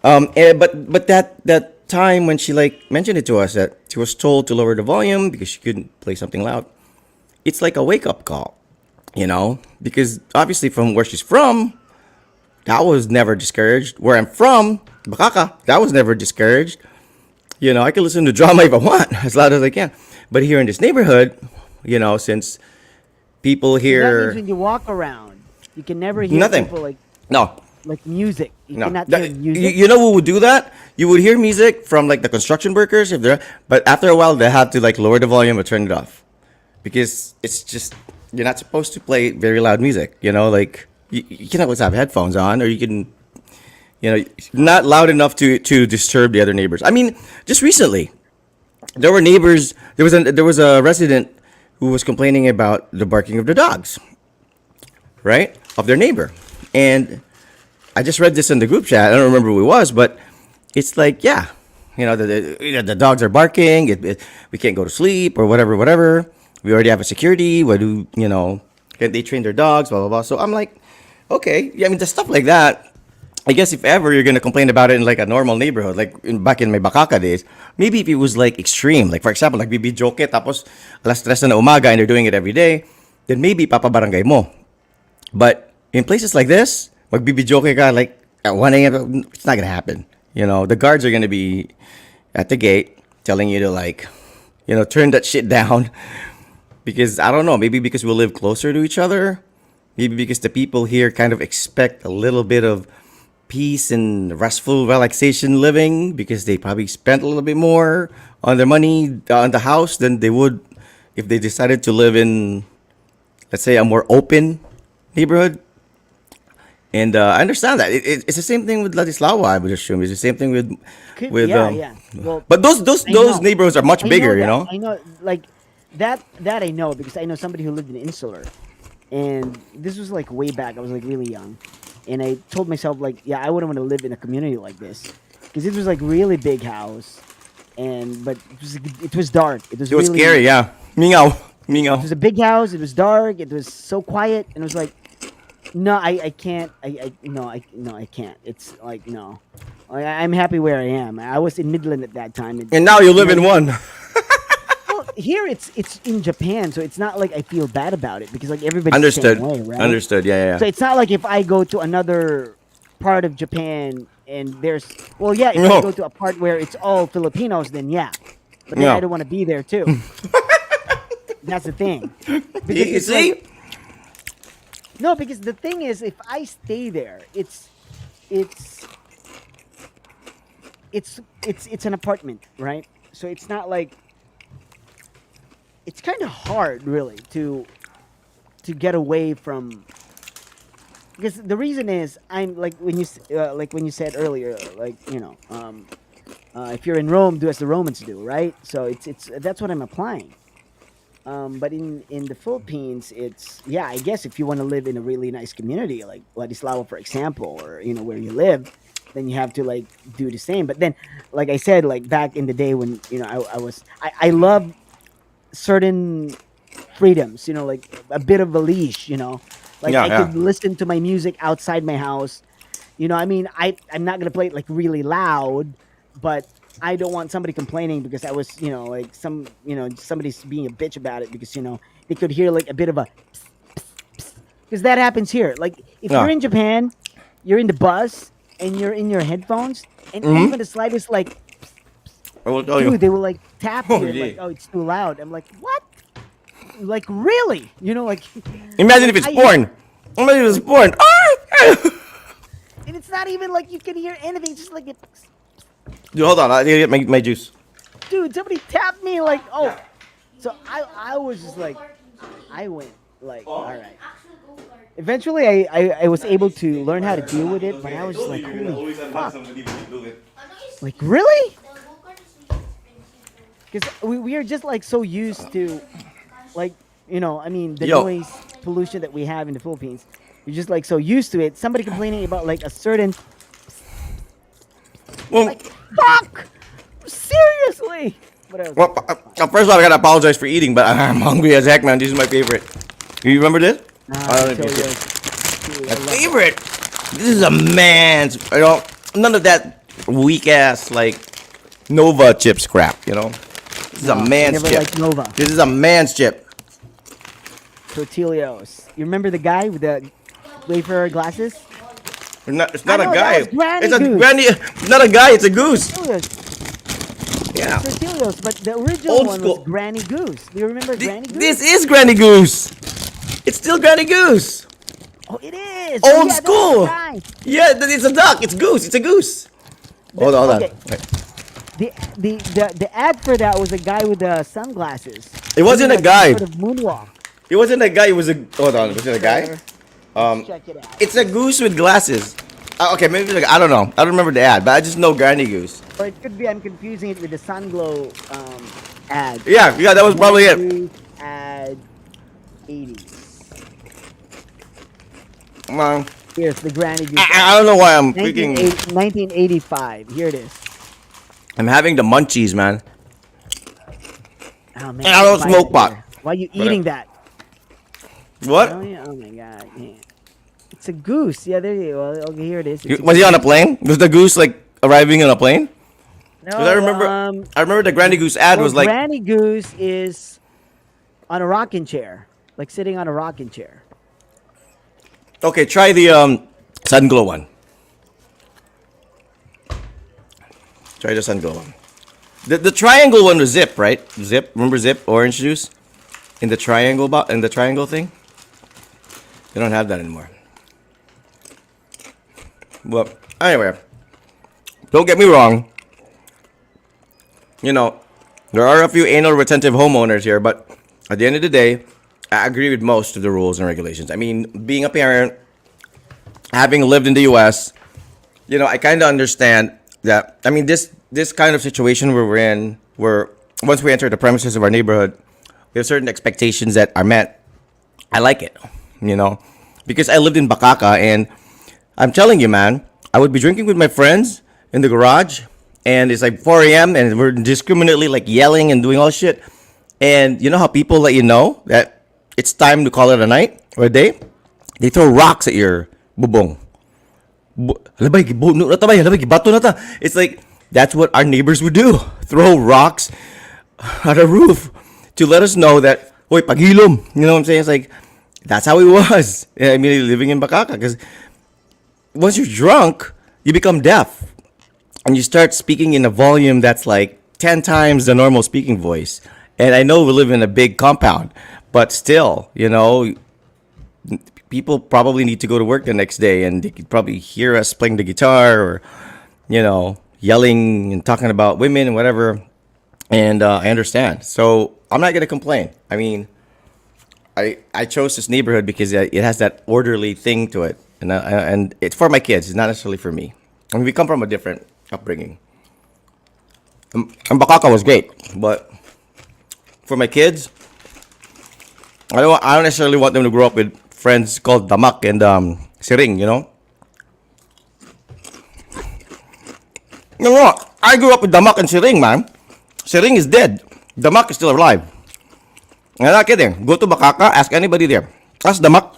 But that time when she like mentioned it to us that she was told to lower the volume because she couldn't play something loud, it's like a wake up call, because obviously from where she's from, that was never discouraged. Where I'm from, Bakaka, that was never discouraged. I can listen to drama if I want, as loud as I can. But here in this neighborhood, since people So that means here, when you walk around, you can never hear nothing. people No, like music. You no. cannot hear You, music. you know who would do that? You would hear music from like the construction workers if they're, but after a while they have to like lower the volume or turn it off because it's just you're not supposed to play very loud music. Like you can always have headphones on, or you can, not loud enough to disturb the other neighbors. I mean, just recently, there were neighbors. There was a resident who was complaining about the barking of the dogs, right, of their neighbor, and I just read this in the group chat. I don't remember who it was, but it's like, yeah, the dogs are barking. We can't go to sleep or whatever, whatever. We already have a security. What do Can they train their dogs? Blah blah blah. So I'm like, okay, yeah. I mean, the stuff like that. I guess if ever you're gonna complain about it in like a normal neighborhood, like back in my Bakaka days, maybe if it was like extreme, like for example, like joke tapos alas 3 na umaga and they're doing it every day, then maybe papabarangay mo. But in places like this, magbibidyoke ka like at 1 a.m., it's not gonna happen. The guards are gonna be at the gate telling you to like, turn that shit down. Because I don't know, maybe because we live closer to each other, maybe because the people here kind of expect a little bit of peace and restful relaxation living because they probably spent a little bit more on their money on the house than they would if they decided to live in, let's say, a more open neighborhood. And I understand that it's the same thing with Ladislawa. I would assume it's the same thing with Yeah, yeah. Well, but those I those know. neighborhoods are much I know bigger. that. I know, like that I know because I know somebody who lived in Insular, and this was like way back. I was like really young, and I told myself like, yeah, I wouldn't want to live in a community like this because it was like really big house, and but it was dark. It was It was really scary, yeah. Mingaw, it mingaw. was a big house. It was dark. It was so quiet, and it was like, no, I can't. I can't. It's like no. I'm happy where I am. I was in Midland at that time, and And now you you live know, in one. well, here it's in Japan, so it's not like I feel bad about it because like everybody's the same Understood. way, right? Understood. Yeah, yeah, So it's not like if I go to another part of Japan and there's well, yeah, if yeah. I No, go to a part where it's all Filipinos, then yeah, but then I no. don't want to be there too. That's the thing, because You it's like see? no, because the thing is, if I stay there, it's it's an apartment, right? So it's not like it's kind of hard, really, to get away from. Because the reason is, I'm like like when you said earlier, like if you're in Rome, do as the Romans do, right? So it's that's what I'm applying. But in the Philippines, it's yeah. I guess if you want to live in a really nice community like Ladislao, for example, or where you live, then you have to like do the same. But then, like I said, like back in the day when I love certain freedoms. Like a bit of a leash. Like Yeah, I yeah. could listen to my music outside my house. I mean, I'm not gonna play it like really loud, but I don't want somebody complaining because I was, like somebody's being a bitch about it because they could hear like a bit of a because that happens here. Like if you're Yeah. in Japan, you're in the bus and you're in your headphones, and even the slightest like, I will tell you. dude, they will like tap Oh you and like, yeah. oh, it's too loud. I'm like, what? Like really? Like, Imagine like if it's I porn. Imagine if it's porn. Ah! and it's not even like you can hear anything. Just like it, Dude, hold on. I gotta get my juice. dude, somebody tapped me like, oh. So I was just like, I went like, all right. Eventually, I was able to learn how to deal with it, but I was just like, holy fuck. Like, really? Because we are just like so used to, like, I mean, the Yo. noise pollution that we have in the Philippines. You're just like so used to it. Somebody complaining about like a certain, Well, like, fuck! Seriously! But I was well, first of all, I gotta apologize for eating, but I'm hungry as heck, man. This is my favorite. You remember this? I don't know if you Dude, My I love favorite. This is a man's. None of that weak ass like Nova chips crap. This is a no, I man's never chip. liked Nova. This is a man's chip. Tortillos. You remember the guy with the wafer glasses? It's not I a know, guy. that was Granny It's a Goose. granny. It's not a guy. It's a goose. Tortillos. Yeah. Tortillos, but the original Old one school. was Granny Goose. Do you remember Granny Goose? This is Granny Goose. It's still Granny Goose. Oh, it is. Old Oh, yeah, that was school. the guy. Yeah, it's a duck. It's goose. It's a goose. Hold on. Okay. Wait. The ad for that was a guy with the sunglasses. It wasn't Doing, a like, guy. some sort of moonwalk. It wasn't a guy. It was a. Hold on. Was it a guy? Let's check it out. It's a goose with glasses. Okay, maybe like, I don't know. I don't remember the ad, but I just know Granny Goose. Or it could be I'm confusing it with the Sunglow ad. Yeah, yeah, that was probably Granny it. Goose ad 80s. Um, Here's the Granny Goose I ad. don't know why I'm freaking. 1985. Here it is. I'm having the munchies, man. Oh man, And I I don't can't bite smoke it pot. here. Why are you But, eating that? Oh what? yeah. Oh my god. Yeah. It's a goose. Yeah, there you go. Okay, here it is. It's a Was he on a goose. plane? Was the goose like arriving on a plane? Because No, I remember the Granny Goose ad well, was like, Granny Goose is on a rocking chair, like sitting on a rocking chair. okay, try the Sun Glow one. Try the Sun Glow one. The triangle one was Zip, right? Zip, remember Zip orange juice in the triangle thing. They don't have that anymore. Well, anyway, don't get me wrong. You know, there are a few anal retentive homeowners here, but at the end of the day, I agree with most of the rules and regulations. I mean, being a parent, having lived in the U.S., I kind of understand that. I mean, this kind of situation where we're in, where once we enter the premises of our neighborhood, we have certain expectations that are met. I like it, because I lived in Bakaka, and I'm telling you, man, I would be drinking with my friends in the garage, and it's like 4 a.m. and we're discriminately like yelling and doing all shit. And you know how people let you know that it's time to call it a night or a day? They throw rocks at your bubong. It's like that's what our neighbors would do. Throw rocks at a roof to let us know that, hoy, pagilom. You know what I'm saying? It's like, that's how it was. I mean, living in Bakaka. Because once you're drunk, you become deaf. And you start speaking in a volume that's like 10 times the normal speaking voice. And I know we live in a big compound, but still, people probably need to go to work the next day and they could probably hear us playing the guitar or, yelling and talking about women and whatever. And I understand. So I'm not going to complain. I mean, I chose this neighborhood because it has that orderly thing to it. And it's for my kids. It's not necessarily for me. I mean, we come from a different upbringing. And Bakaka was great, but for my kids, I don't necessarily want them to grow up with friends called Damak and Siring, No, I grew up with Damak and Siring, man. Siring is dead. Damak is still alive. I'm not kidding. Go to Bakaka, ask anybody there. Ask Damak.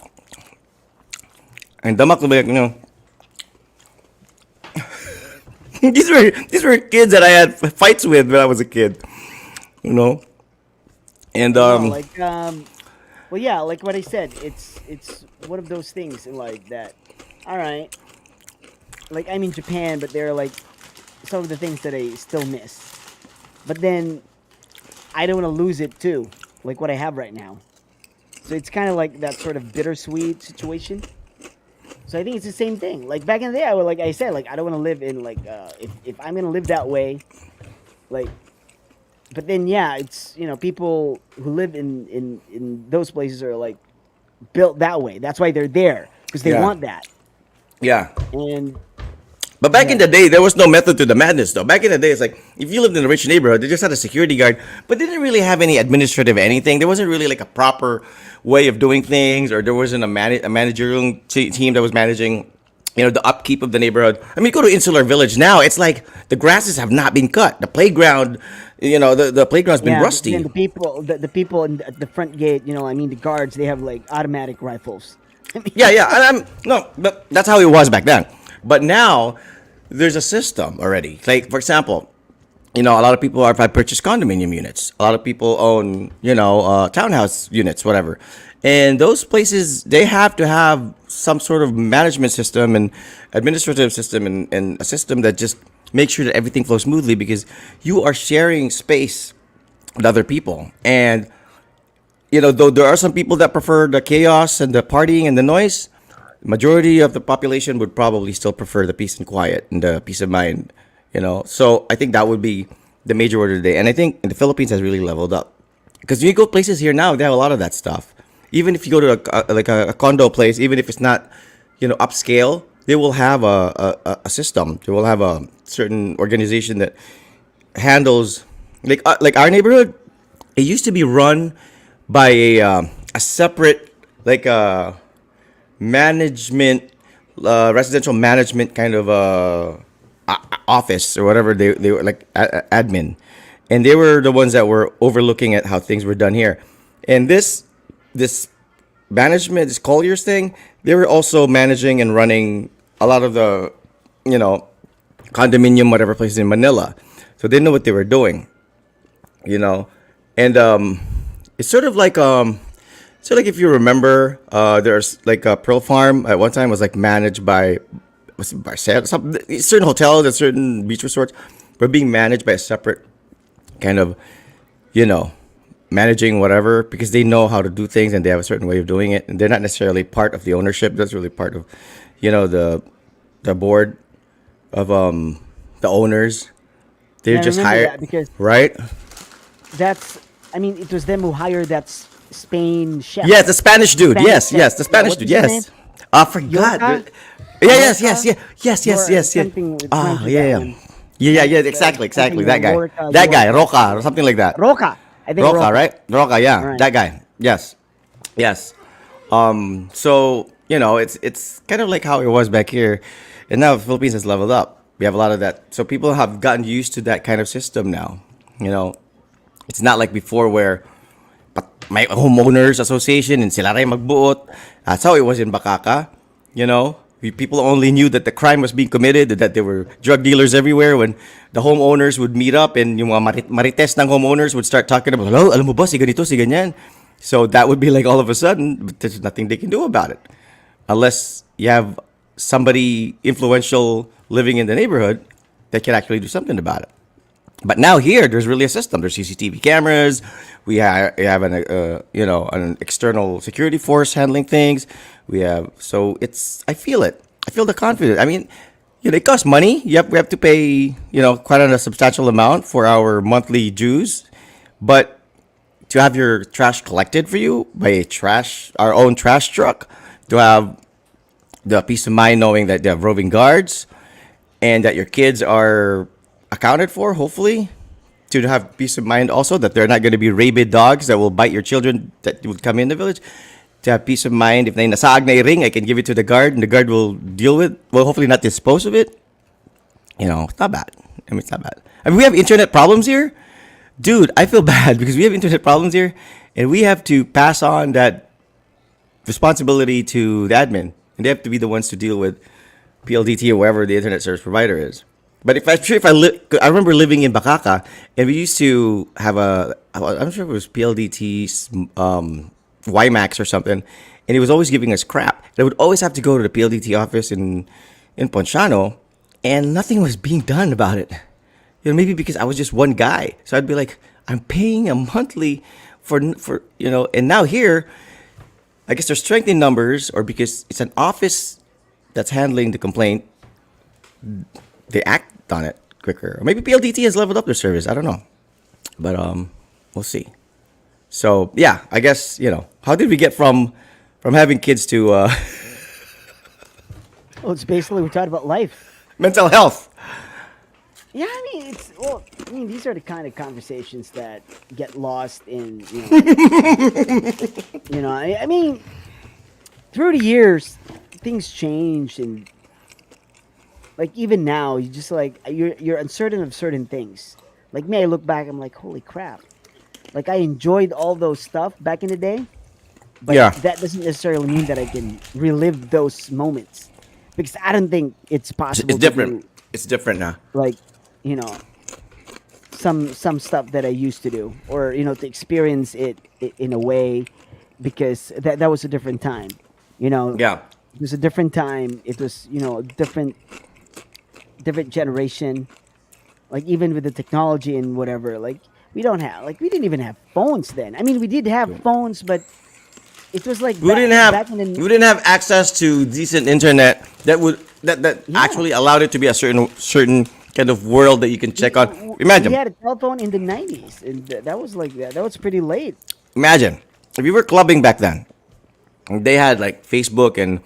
And Damak will be like, these were kids that I had fights with when I was a kid, and No, like well, yeah, like what I said, it's one of those things like that. All right, like I'm in Japan, but there are like some of the things that I still miss. But then I don't want to lose it too, like what I have right now. So it's kind of like that sort of bittersweet situation. So I think it's the same thing. Like back in the day, I would, like I said, like I don't want to live in like if I'm gonna live that way, like. But then yeah, it's people who live in those places are like built that way. That's why they're there because they yeah, want that. yeah. And But back in yeah, the day, there was no method to the madness, though. Back in the day, it's like if you lived in a rich neighborhood, they just had a security guard, but they didn't really have any administrative anything. There wasn't really like a proper way of doing things, or there wasn't a managerial team that was managing, the upkeep of the neighborhood. I mean, go to Insular Village now; it's like the grasses have not been cut. The playground, the playground's been yeah. But then rusty. the people at the front gate, I mean the guards, they have like automatic rifles. I mean, Yeah, yeah, and no, but that's how it was back then. But now there's a system already. Like for example, a lot of people have purchased condominium units. A lot of people own, townhouse units, whatever. And those places, they have to have some sort of management system and administrative system and a system that just makes sure that everything flows smoothly because you are sharing space with other people. And though there are some people that prefer the chaos and the partying and the noise, majority of the population would probably still prefer the peace and quiet and the peace of mind. So I think that would be the major order today. And I think the Philippines has really leveled up because you go places here now, they have a lot of that stuff. Even if you go to a condo place, even if it's not, upscale, they will have a system. They will have a certain organization that handles, like our neighborhood. It used to be run by a separate, like management, residential management kind of office or whatever. They were like admin, and they were the ones that were overlooking at how things were done here. And this management, this Collier's thing, they were also managing and running a lot of the, you know condominium whatever places in Manila. So they know what they were doing, you know, and it's sort of like if you remember, there's like a Pearl Farm at one time was like managed by, was it by some certain hotels and certain beach resorts were being managed by a separate kind of, you know, managing whatever, because they know how to do things and they have a certain way of doing it, and they're not necessarily part of the ownership. That's really part of, the board of the owners. They're Yeah, I just remember hired, that because right? that's. I mean, it was them who hired that Spain chef. Yes, the Spanish dude. Spanish Yes, chef. yes, the Yeah, Spanish what's dude. his name? Yes. I forgot. Yorka? Yeah, yes, yes, Yorka? yes, yes, yes, yes. Something with Ah, French with yeah, that yeah. one. Yeah, It's, exactly, exactly. something That guy. Lorca, That guy, Yorka. Roca, or something like that. Roca. I think Roca, Roca. right? Roca, All yeah. right. That guy. Yes. Yes. So, it's kind of like how it was back here. And now the Philippines has leveled up. We have a lot of that. So people have gotten used to that kind of system now. You know, it's not like before where may homeowners association and sila rin magbuot. That's how it was in Bakaka. People only knew that the crime was being committed, that there were drug dealers everywhere. When the homeowners would meet up and yung mga marites ng homeowners would start talking about, hello, alam mo ba, si ganito, si ganyan. So that would be like all of a sudden, but there's nothing they can do about it. Unless you have somebody influential living in the neighborhood that can actually do something about it. But now here, there's really a system. There's CCTV cameras. We have an external security force handling things. So it's, I feel it. I feel the confidence. I mean, it costs money. We have to pay, quite a substantial amount for our monthly dues. But to have your trash collected for you by our own trash truck, to have the peace of mind knowing that they have roving guards and that your kids are accounted for, hopefully, to have peace of mind also that they're not going to be rabid dogs that will bite your children that would come in the village. To have peace of mind, if they nasaag na yung ring, I can give it to the guard and the guard will deal with, well, hopefully not dispose of it. It's not bad. I mean, it's not bad. I mean, we have internet problems here. Dude, I feel bad because we have internet problems here and we have to pass on that responsibility to the admin, and they have to be the ones to deal with PLDT or wherever the internet service provider is. But I remember living in Bakaka, and we used to have I'm sure it was PLDT's WiMAX or something, and he was always giving us crap. And I would always have to go to the PLDT office in Ponciano, and nothing was being done about it. Maybe because I was just one guy, so I'd be like, I'm paying a monthly for. And now here, I guess there's strength in numbers, or because it's an office that's handling the complaint, they act on it quicker. Or maybe PLDT has leveled up their service. I don't know, but we'll see. So yeah, I guess how did we get from having kids to Well, it's basically we talked about life. mental health? Yeah, I mean, these are the kind of conversations that get lost in, I mean, through the years, things changed, and like even now, you just like you're uncertain of certain things. Like me, I look back, I'm like, holy crap! Like I enjoyed all those stuff back in the day, but Yeah, that doesn't necessarily mean that I can relive those moments because I don't think it's possible it's to different. do It's different now. like you know some stuff that I used to do, or to experience it in a way, because that was a different time. Yeah. It was a different time. It was different generation. Like even with the technology and whatever, like we didn't even have phones then. I mean, we did have phones, but it was like back in We the didn't have access to decent internet that yeah. actually allowed it to be a certain kind of world that you can check on. We Imagine, had a telephone in the 90s, and that was like that was pretty late. imagine if you were clubbing back then. They had like Facebook and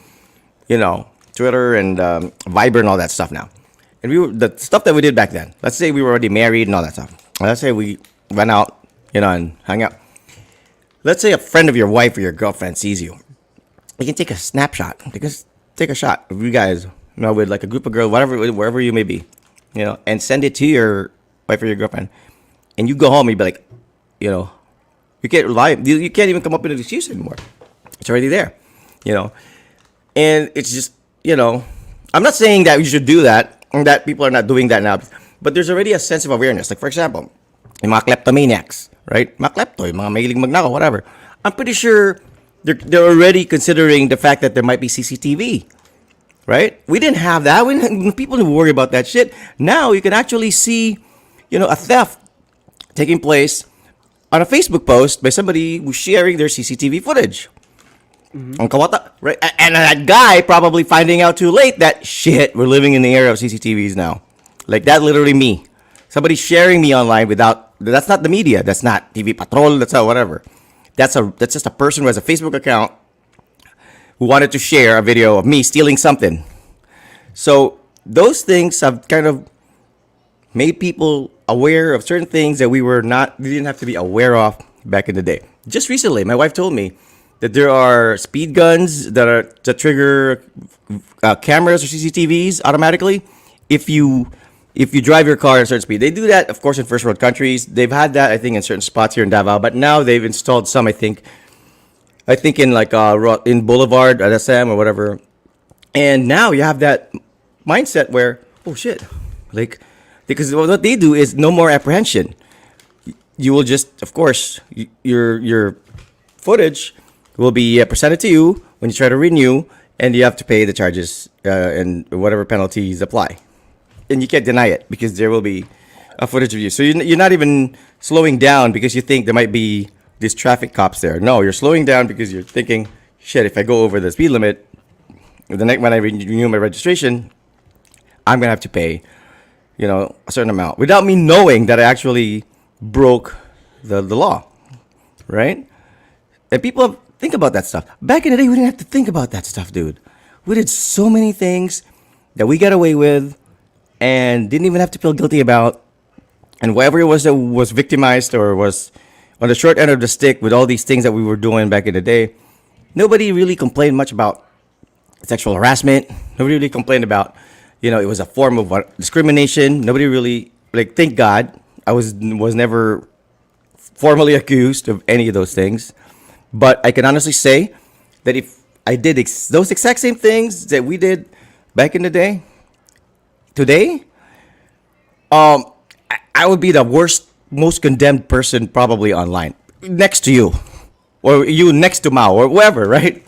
Twitter and Viber and all that stuff now. And we were the stuff that we did back then. Let's say we were already married and all that stuff. Let's say we went out, and hung out. Let's say a friend of your wife or your girlfriend sees you. You can take a snapshot. Take a shot of you guys, with like a group of girls, whatever, wherever you may be, and send it to your wife or your girlfriend. And you go home and you be like, you can't lie. You can't even come up with an excuse anymore. It's already there, you know. And it's just, I'm not saying that you should do that, and that people are not doing that now. But there's already a sense of awareness. Like, for example, yung mga kleptomaniacs, right? Mga klepto, yung mga mahilig magnakaw, whatever. I'm pretty sure they're already considering the fact that there might be CCTV, right? We didn't have that. People didn't worry about that shit. Now you can actually see, a theft taking place on a Facebook post by somebody who's sharing their CCTV footage. Ang kawata, right? And that guy probably finding out too late that shit, we're living in the era of CCTVs now. Like that, literally me. Somebody sharing me online without. That's not the media. That's not TV Patrol. That's not whatever. That's just a person who has a Facebook account who wanted to share a video of me stealing something. So those things have kind of made people aware of certain things that we didn't have to be aware of back in the day. Just recently, my wife told me that there are speed guns that trigger cameras or CCTVs automatically if you drive your car at a certain speed. They do that, of course, in first world countries. They've had that, I think, in certain spots here in Davao, but now they've installed some. I think in like in Boulevard at SM or whatever. And now you have that mindset where, oh shit, like, because what they do is no more apprehension. You will just, of course, your footage will be presented to you when you try to renew, and you have to pay the charges and whatever penalties apply. And you can't deny it because there will be a footage of you. So you're not even slowing down because you think there might be these traffic cops there. No, you're slowing down because you're thinking, shit, if I go over the speed limit, the next when I renew my registration, I'm gonna have to pay, a certain amount without me knowing that I actually broke the law, right? And people think about that stuff. Back in the day, we didn't have to think about that stuff, dude. We did so many things that we got away with and didn't even have to feel guilty about. And whoever it was that was victimized or was on the short end of the stick with all these things that we were doing back in the day, nobody really complained much about sexual harassment. Nobody really complained about, it was a form of discrimination. Nobody really, like, thank God, I was never formally accused of any of those things. But I can honestly say that if I did those exact same things that we did back in the day, today, I would be the worst, most condemned person probably online, next to you, or you next to Mao, or whoever, right?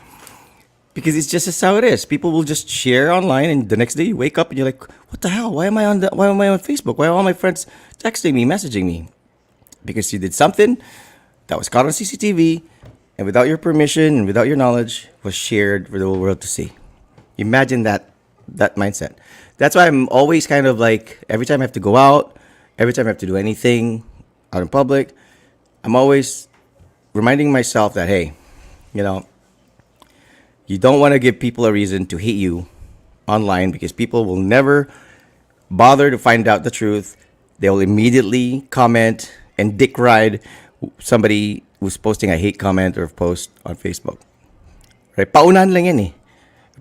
Because it's just how it is. People will just share online, and the next day you wake up and you're like, "What the hell? Why am I on Facebook? Why are all my friends texting me, messaging me?" Because you did something that was caught on CCTV, and without your permission and without your knowledge, was shared for the whole world to see. Imagine that mindset. That's why I'm always kind of like, every time I have to go out, every time I have to do anything out in public, I'm always reminding myself that, hey, you don't want to give people a reason to hate you online, because people will never bother to find out the truth. They will immediately comment and dick ride somebody who's posting a hate comment or post on Facebook. Right? Paunahan lang yan eh.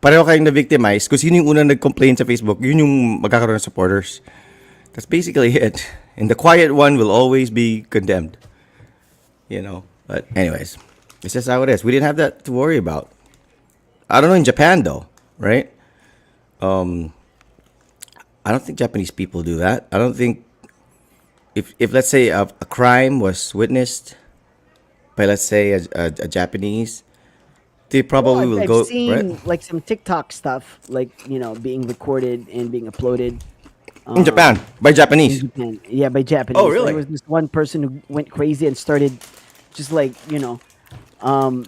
Pareho kayong na-victimize kasi yun yung unang nag-complain sa Facebook, yun yung magkakaroon ng supporters. That's basically it. And the quiet one will always be condemned. But anyways, it's just how it is. We didn't have that to worry about. I don't know in Japan though, right? I don't think Japanese people do that. I don't think if let's say a crime was witnessed by, let's say, a Japanese, they probably will I've go, seen right? like some TikTok stuff, like being recorded and being uploaded. In Japan by In Japanese. Japan, yeah, by Japanese. Oh, really? There was this one person who went crazy and started, just like um,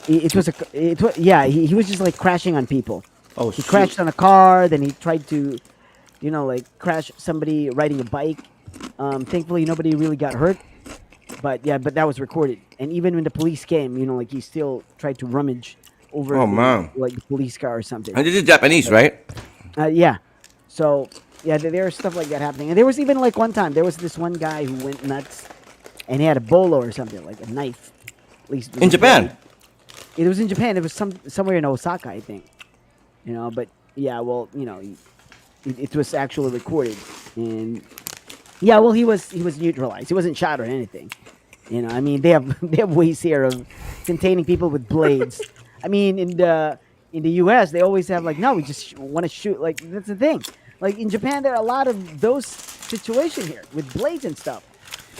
yeah. He was just like crashing on people. Oh He shoot! crashed on a car, then he tried to, like crash somebody riding a bike. Thankfully, nobody really got hurt. But yeah, but that was recorded. And even when the police came, like he still tried to rummage over Oh man. the police car or something. And this is Japanese, right? Yeah. So yeah, there was stuff like that happening, and there was even like one time there was this one guy who went nuts, and he had a bolo or something like a knife. At least it was In a blade. Japan. It was in Japan. It was somewhere in Osaka, I think. But yeah, well, it was actually recorded, and yeah, well, he was neutralized. He wasn't shot or anything. I mean, they have they have ways here of containing people with blades. I mean, in the U.S., they always have like, no, we just want to shoot. Like that's the thing. Like in Japan, there are a lot of those situations here with blades and stuff.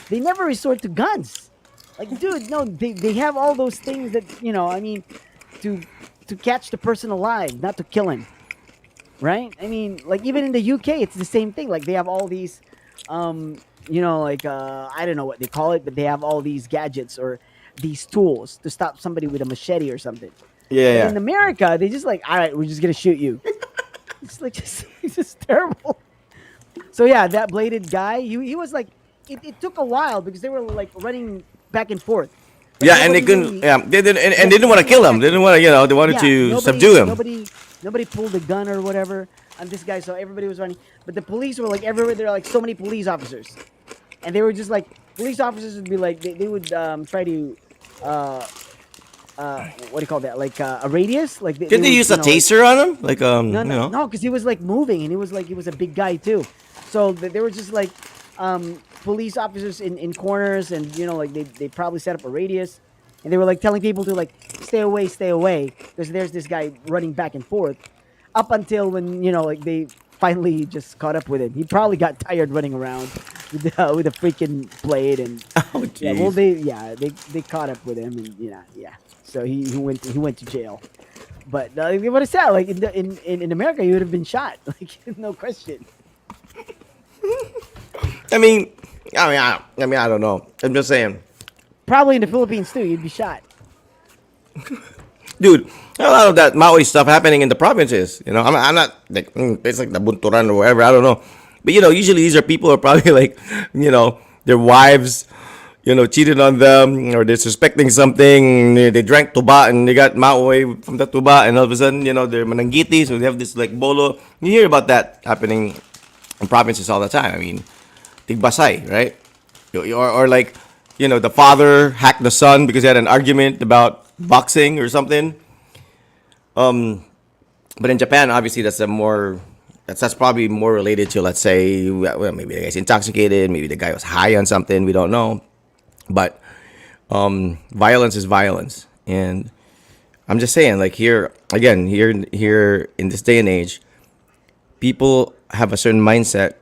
They never resort to guns. Like, dude, no, they have all those things that I mean, to to catch the person alive, not to kill him, right? I mean, like even in the UK, it's the same thing. Like they have all these, like I don't know what they call it, but they have all these gadgets or these tools to stop somebody with a machete or something. Yeah, But yeah. in America, they just like, all right, we're just gonna shoot you. It's like it's just terrible. So yeah, that bladed guy, he was like, it took a while because they were like running back and forth. But Yeah, and they nobody couldn't. really, Yeah, they didn't, and yeah, they didn't want to nobody kill him. They actually, didn't want to, they wanted yeah, to nobody, subdue him. nobody pulled a gun or whatever on this guy. So everybody was running, but the police were like everywhere. There are like so many police officers, and they were just like police officers would be like they would try to uh what do you call that, like a radius, like they Did they would use a like taser on him? Like no, no, no, because he was like moving, and he was a big guy too. So they were just like police officers in corners, and like they probably set up a radius, and they were like telling people to like stay away, because there's this guy running back and forth, up until when like they finally just caught up with him. He probably got tired running around with a freaking blade, and Oh, yeah, well jeez. they caught up with him, and yeah. So he went to jail. But what is that? Like in America, you would have been shot, like no question. I mean, I don't know. I'm just saying, Probably in the Philippines too, you'd be shot. dude. A lot of that Maui stuff happening in the provinces. I'm not like it's like the Bunturan or wherever. I don't know, but usually these are people who are probably like, their wives, cheated on them, or they're suspecting something. They drank tuba and they got Maui from the tuba, and all of a sudden, they're manangiti, so they have this like bolo. You hear about that happening in provinces all the time. I mean, tigbasay, right? Or like, the father hacked the son because he had an argument about boxing or something. But in Japan, obviously, that's probably more related to, let's say, well, maybe the guy's intoxicated, maybe the guy was high on something, we don't know. But violence is violence, and I'm just saying, like here again, here in this day and age, people have a certain mindset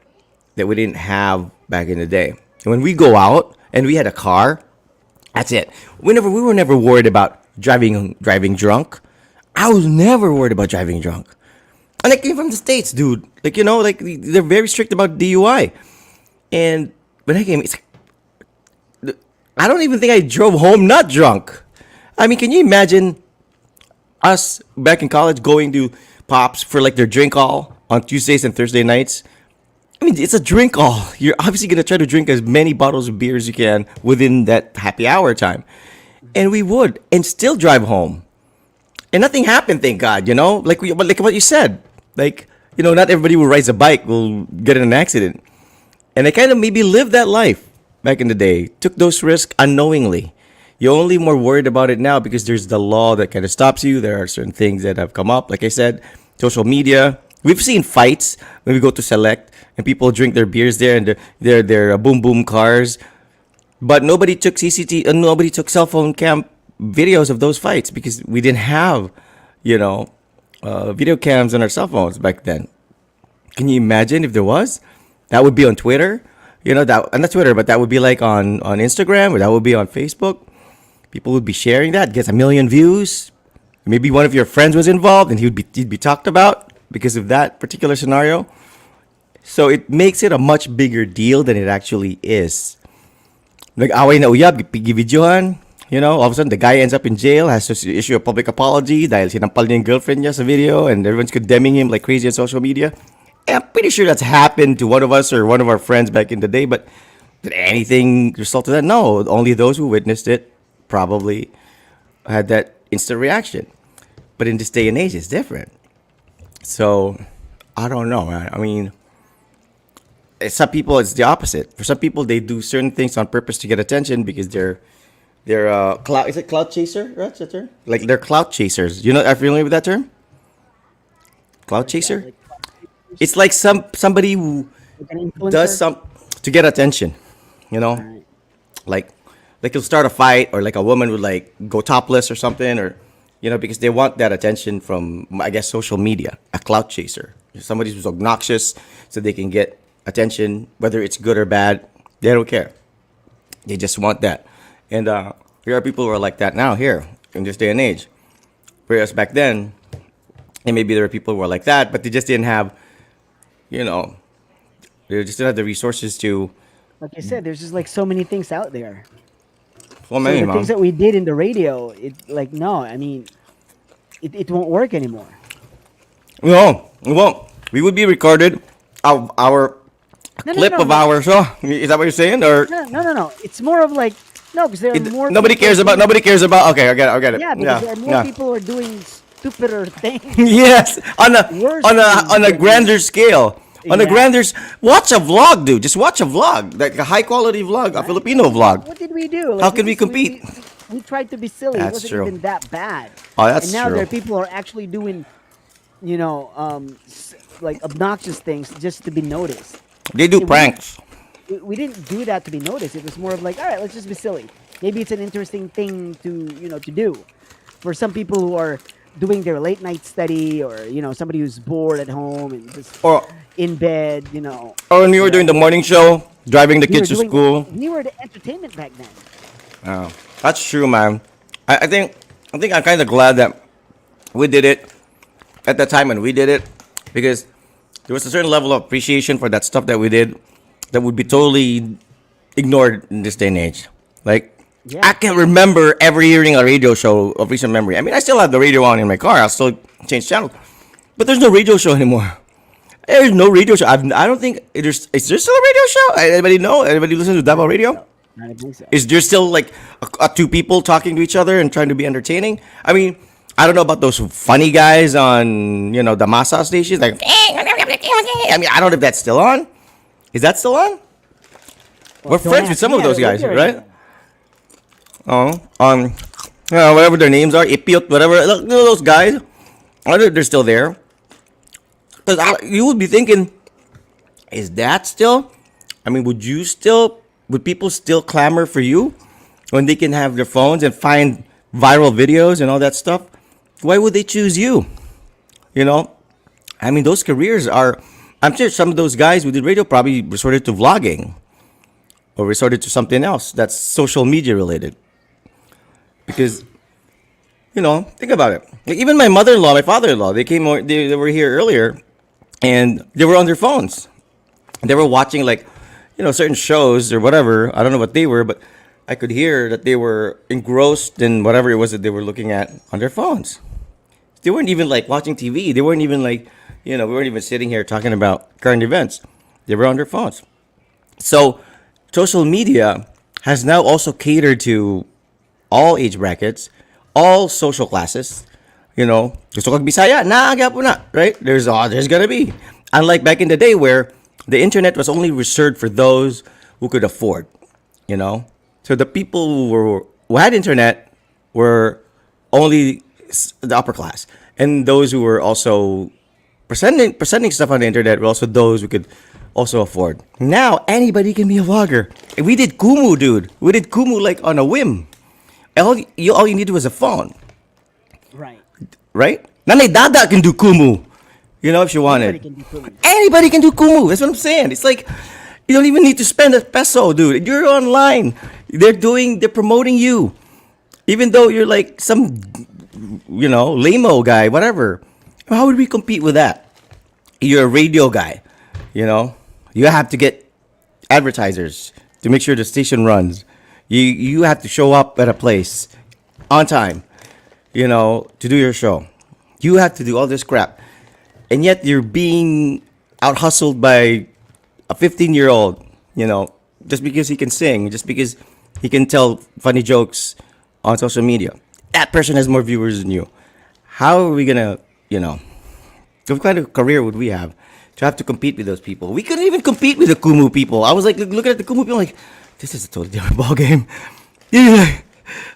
that we didn't have back in the day. And when we go out and we had a car, that's it. We were never worried about driving drunk. I was never worried about driving drunk. And I came from the States, dude. Like, like they're very strict about DUI. And when I came, it's like, I don't even think I drove home not drunk. I mean, can you imagine us back in college going to Pops for like their drink all on Tuesdays and Thursday nights? I mean, it's a drink all. You're obviously going to try to drink as many bottles of beer as you can within that happy hour time. And we would, and still drive home. And nothing happened, thank God, like what you said. Like, not everybody who rides a bike will get in an accident. And I kind of maybe lived that life back in the day, took those risks unknowingly. You're only more worried about it now because there's the law that kind of stops you. There are certain things that have come up. Like I said, social media. We've seen fights when we go to Select and people drink their beers there and their boom boom cars. But nobody took nobody took cell phone cam videos of those fights because we didn't have, video cams on our cell phones back then. Can you imagine if there was? That would be on Twitter, that, and not Twitter, but that would be like on Instagram, or that would be on Facebook. People would be sharing that, gets a million views. Maybe one of your friends was involved, and he'd be talked about because of that particular scenario. So it makes it a much bigger deal than it actually is. Like away na uyab, videohan. All of a sudden the guy ends up in jail, has to issue a public apology dahil sinampal niya yung girlfriend niya sa video, and everyone's condemning him like crazy on social media. And I'm pretty sure that's happened to one of us or one of our friends back in the day, but Did anything result to that? No. Only those who witnessed it probably had that instant reaction. But in this day and age, it's different. So I don't know, man. I mean, some people it's the opposite. For some people, they do certain things on purpose to get attention because they're cloud. Is it cloud chaser? Right, that's the term. Like they're cloud chasers. You know, are you familiar with that term? Cloud What is that? chaser. Like It's like somebody who an does influencer? some to get attention. You know, Right. like you'll start a fight or like a woman would like go topless or something or because they want that attention from I guess social media. A clout chaser, somebody who's obnoxious, so they can get attention, whether it's good or bad. They don't care. They just want that. And there are people who are like that now here in this day and age. Whereas back then, and maybe there were people who were like that, but they just didn't have, you know, they just didn't have the resources to. Like I said, there's just like so many things out there. Well, So many, the things mom. that we did in the radio, it like no, I mean, it won't work anymore. No, we won't. We would be recorded of our No, no, clip no, of no, our show. Is that what you're saying? Or no, no, no, no. It's more of like no, because there are more nobody people cares about? doing. Nobody cares about. Okay, I get it. I get it. Yeah, because Yeah, there are more yeah. people who are doing stupider things, Yes, on a worse on a things on a than we. grander scale. On a Yeah. grander, watch a vlog, dude. Just watch a vlog, like a high quality vlog, a Right? Filipino vlog. What did we do? How Like can we compete? we tried to be silly. It That's wasn't true. even that bad. Oh, And that's now there true. are people who are actually doing, like obnoxious things just to be noticed. They do See, pranks. we didn't do that to be noticed. It was more of like, all right, let's just be silly. Maybe it's an interesting thing to do. For some people who are doing their late night study, or somebody who's bored at home and just Or in bed, or when you were doing the whatever. morning show, driving the We were kids to doing. school. We were the entertainment back then. Oh, that's true, man. I think I'm kind of glad that we did it at the time when we did it because there was a certain level of appreciation for that stuff that we did that would be totally ignored in this day and age. Like I Yeah. can remember ever hearing a radio show of recent memory. I mean, I still have the radio on in my car. I'll still change channels, but there's no radio show anymore. There's no radio show. I don't think is there still a radio show? Anybody know? Anybody listen to Davao Radio? I don't think so. Is there still like two people talking to each other and trying to be entertaining? I mean, I don't know about those funny guys on the Masa stations. Like, I mean, I don't know if that's still on. Is that still on? Well, We're don't friends with ask some me. of I those don't live guys, there right? anymore. Oh, whatever their names are, Ipiot, whatever. Look, those guys. I don't know if they're still there. Because you would be thinking, is that still? I mean, would people still clamor for you when they can have their phones and find viral videos and all that stuff? Why would they choose you? You know, I mean, those careers are. I'm sure some of those guys who did radio probably resorted to vlogging or resorted to something else that's social media related. Because think about it. Like even my mother-in-law, my father-in-law, they were here earlier, and they were on their phones. They were watching like certain shows or whatever. I don't know what they were, but I could hear that they were engrossed in whatever it was that they were looking at on their phones. They weren't even like watching TV. They weren't even like we weren't even sitting here talking about current events. They were on their phones. So social media has now also catered to all age brackets, all social classes. Gusto kag Bisaya, naaga po na, right? There's gonna be. Unlike back in the day where the internet was only reserved for those who could afford, you know. So the people who had internet were only the upper class, and those who were also presenting stuff on the internet were also those who could also afford. Now anybody can be a vlogger. And we did Kumu, dude. We did Kumu like on a whim. All you needed was a phone, Right. right? Nanay Dada can do Kumu, if she Anybody wanted. can do food. Anybody can do Kumu. That's what I'm saying. It's like you don't even need to spend a peso, dude. You're online. They're promoting you, even though you're like some, lame-o guy, whatever. How would we compete with that? You're a radio guy, You have to get advertisers to make sure the station runs. You have to show up at a place on time, to do your show. You have to do all this crap. And yet you're being out hustled by a 15-year-old, just because he can sing, just because he can tell funny jokes on social media, that person has more viewers than you. How are we gonna, you know, what kind of career would we have to compete with those people? We couldn't even compete with the Kumu people. I was like looking at the Kumu people, like, this is a totally different ball game. Yeah.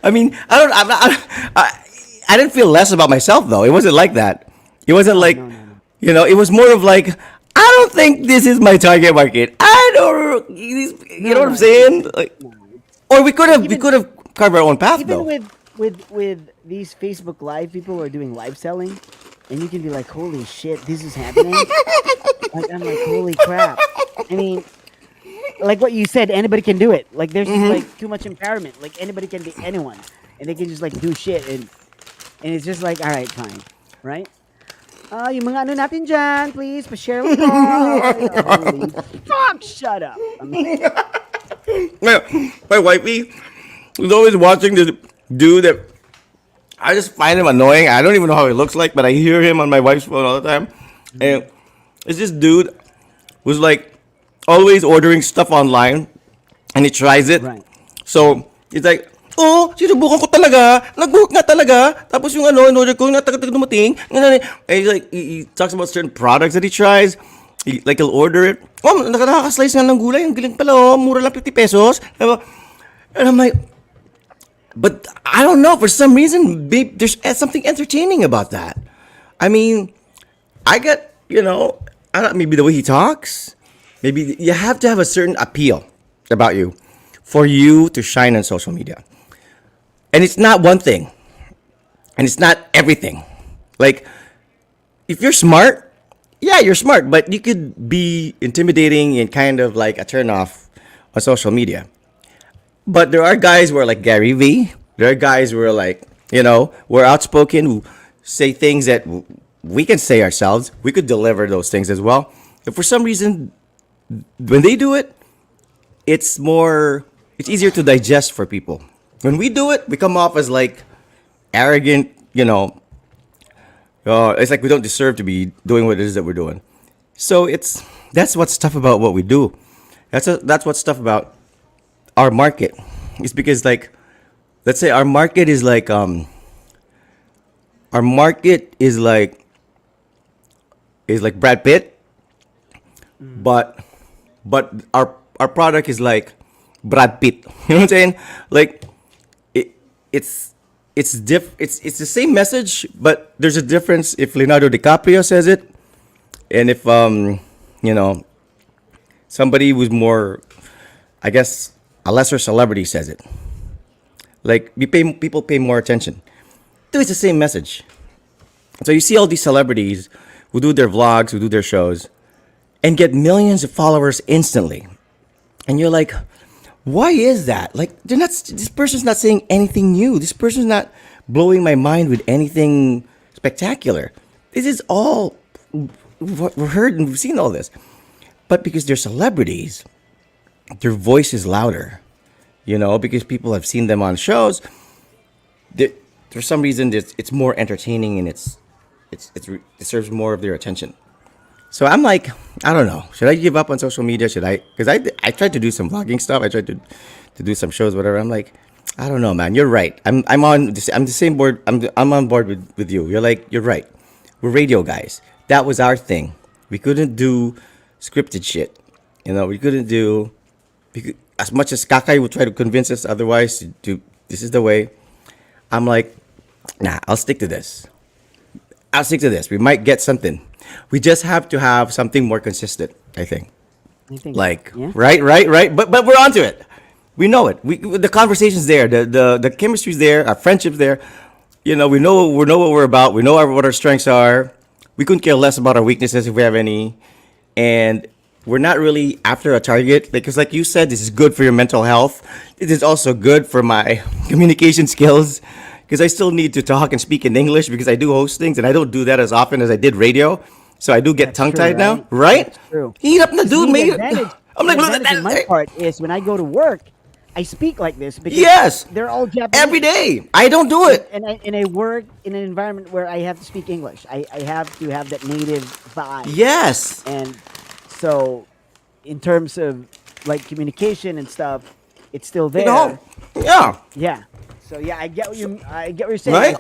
I mean, I don't, I'm not, I didn't feel less about myself though. It wasn't like that. It wasn't Oh, like, no, no, no. it was more of like, I don't think this is my target market. I don't, you No, know what no, I'm saying? Like, no. or Like we even could have carved our own path even though. with these Facebook Live people who are doing live selling, and you can be like, "Holy shit, this is happening!" Like I'm like, "Holy crap!" I mean, like what you said, anybody can do it. Like there's just like too much empowerment. Like anybody can be anyone, and they can just like do shit, and it's just like, all right, fine, right? Yung mga ano natin dyan, please, pa-share lang po. Holy fuck, shut up. I mean, My wifey was always watching this dude that I just find him annoying. I don't even know how he looks like, but I hear him on my wife's phone all the time. And it's this dude who's like always ordering stuff online and he tries it. right. So he's like, oh, sinubukan ko talaga. Nag-work nga talaga. Tapos yung ano, in-order ko, natagad dumating. And he's like, he talks about certain products that he tries. Like, he'll order it. Oh, nakaka-slice nga ng gulay. Ang galing pala, oh. Mura lang 50 pesos. Diba? And I'm like, but I don't know. For some reason, babe, there's something entertaining about that. I mean, I get, I don't, maybe the way he talks. Maybe you have to have a certain appeal about you for you to shine on social media. And it's not one thing. And it's not everything. Like, if you're smart, yeah, you're smart, but you could be intimidating and kind of like a turnoff on social media. But there are guys who are like Gary Vee. There are guys who are like, we're outspoken, who say things that we can say ourselves. We could deliver those things as well. If for some reason, when they do it, it's easier to digest for people. When we do it, we come off as like arrogant, it's like we don't deserve to be doing what it is that we're doing. So that's what's tough about what we do. That's what's tough about our market. It's because like, let's say our market is like Brad Pitt, but our product is like Brad Pitt. You know what I'm saying? Like it, it's the same message, but there's a difference if Leonardo DiCaprio says it, and if somebody who's more, I guess, a lesser celebrity says it. Like people pay more attention. Though it's the same message. So you see all these celebrities who do their vlogs, who do their shows, and get millions of followers instantly. And you're like, why is that? Like, they're not. This person's not saying anything new. This person's not blowing my mind with anything spectacular. This is all we've heard and we've seen all this. But because they're celebrities, their voice is louder. Because people have seen them on shows. For some reason, it's more entertaining and it deserves more of their attention. So I'm like, I don't know. Should I give up on social media? Should I? Because I tried to do some vlogging stuff. I tried to do some shows, whatever. I'm like, I don't know, man. You're right. I'm the same board. I'm on board with you. You're right. We're radio guys. That was our thing. We couldn't do scripted shit. We couldn't do. As much as Kakai would try to convince us otherwise to do, this is the way. I'm like, nah. I'll stick to this. We might get something. We just have to have something more consistent, I think. I think, Like, yeah. right. But we're onto it. We know it. The conversation's there. The chemistry's there. Our friendship's there. We know what we're about. We know what our strengths are. We couldn't care less about our weaknesses if we have any. And we're not really after a target. Because like you said, this is good for your mental health. It is also good for my communication skills. Because I still need to talk and speak in English because I do host things and I don't do that as often as I did radio. So I do get That's tongue true, tied now, right? right? That's true. Hirap na, dude. Me, May, I'm the like, advantage in my part is when I go to work, I speak like this because yes, they're all Japanese. every day. I don't do it. And I work in an environment where I have to speak English. I have to have that native vibe. Yes. And so, in terms of like communication and stuff, it's still In the home. there. Yeah. Yeah. So yeah, I get what you're saying. Right?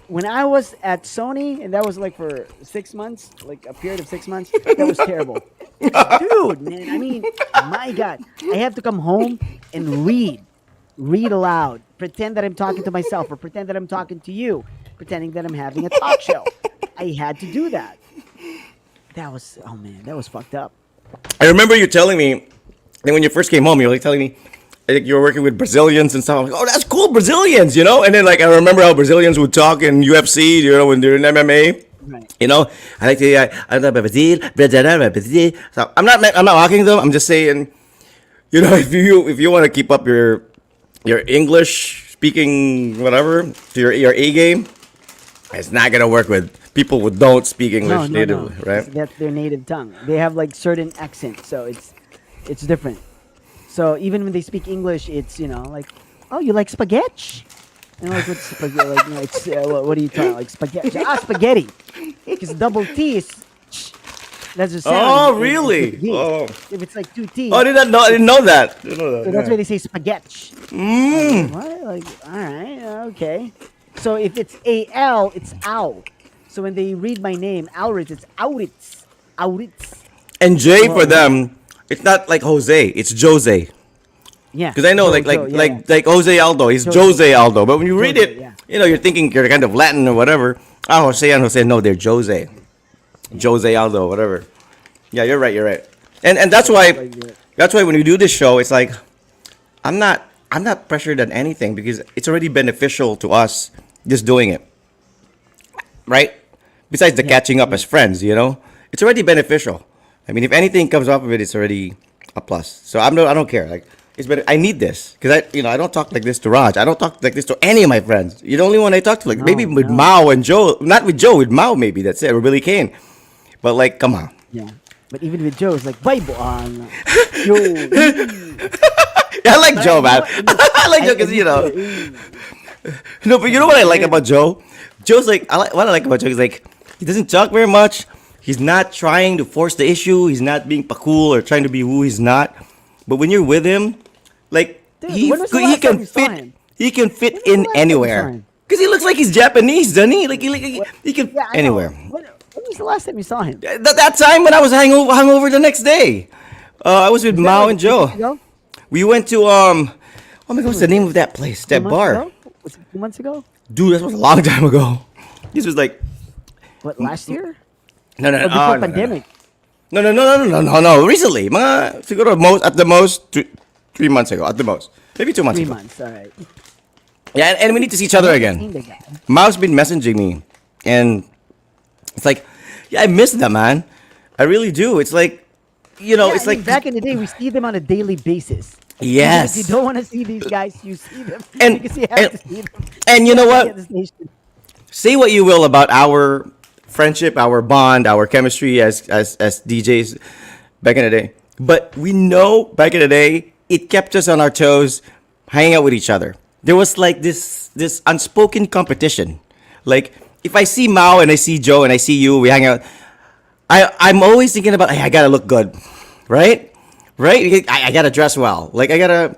When I was at Sony, and that was like for 6 months, like a period of 6 months, that was terrible. Because, dude, man, I mean, my God, I have to come home and read aloud, pretend that I'm talking to myself, or pretend that I'm talking to you, pretending that I'm having a talk show. I had to do that. That was, oh man, that was fucked up. I remember you telling me that when you first came home, you were like telling me like you were working with Brazilians and stuff. I'm like, oh, that's cool, Brazilians, you know. And then like I remember how Brazilians would talk in UFC, you know, when they're in MMA. Right. You know, I like to. I love Brazil, Brazil. So I'm not mocking them. I'm just saying, you know, if you want to keep up your English speaking whatever to your A game, it's not gonna work with people who don't speak No, English no, no. natively, 'Cause right? that's their native tongue. They have like certain accents, so it's different. So even when they speak English, it's like, oh, you like spaghetti? And like what's spaghetti? Like it's what do you call it? Like spaghetti? Ah, spaghetti. Because double T is that's the sound. Oh, With really? V. Oh, If it's like two T, oh, I did not know. I didn't know that. Didn't know so that. that's why Yeah. they say spaghetti. What? Like, all right, okay. So if it's A-L, it's ow. So when they read my name, Auritz, it's Auritz. Auritz. And J for Well, them, it's not like Jose. It's Jose. yeah. Because I know, like, Joe, yeah, yeah. like Jose Aldo, he's Jose. Jose Aldo. But when you read Jose, it, yeah. you're thinking you're kind of Latin or whatever. Ah, Jose and Jose, no, they're Jose, Jose Aldo, whatever. Yeah, you're right. You're right. And that's why, Like, when we do this show, it's like I'm not pressured on anything because it's already beneficial to us just doing it, right? Besides the yeah, catching up as friends, it's already beneficial. I mean, if anything comes off of it, it's already a plus. So I don't care. Like it's better. I need this because I don't talk like this to Raj. I don't talk like this to any of my friends. You're the only one I talk to. Like maybe no, with no. Mao and Joe, not with Joe, with Mao maybe. That's it. Or Billy Kane. But like, come on. Yeah. But even with Joe, it's like, Bible on. Yo. I like Joe, man. I like Joe because no, but you know what I like about Joe? Joe's like what I like about Joe is like he doesn't talk very much. He's not trying to force the issue. He's not being cool or trying to be who he's not. But when you're with him, like Dude, he when was the he last time can you saw fit. him? He can fit When was the in last time you saw anywhere. him? Cause he looks like he's Japanese, doesn't he? He can Yeah, I anywhere. know. When was the last time you saw him? That time when I was hungover the next day, I was with Was that Mao like and 2 weeks Joe. ago? We went to oh my god, what's the name of that place? 2 That months bar. ago? Was it 2 months ago? Dude, that was a long time ago. This was like What, last year? no no Or no before no no pandemic? no no no no no no no recently mga siguro at the most 3 months ago at the most maybe 2 months 3 ago. months, all right. Yeah, and we need to see each other I haven't again. seen the guy. Mao's been messaging me, and it's like, yeah, I miss them, man. I really do. It's like, Yeah, it's I mean, like back in the day, we see them on a daily basis. Even if you yes, don't want to see these guys, you see them and because you have to and see them. and you know Yeah, what? the station. Say what you will about our friendship, our bond, our chemistry as DJs back in the day, but we know back in the day it kept us on our toes, hanging out with each other. There was like this unspoken competition. Like if I see Mao and I see Joe and I see you, we hang out. I'm always thinking about, hey, I gotta look good, right? Right? I gotta dress well. Like I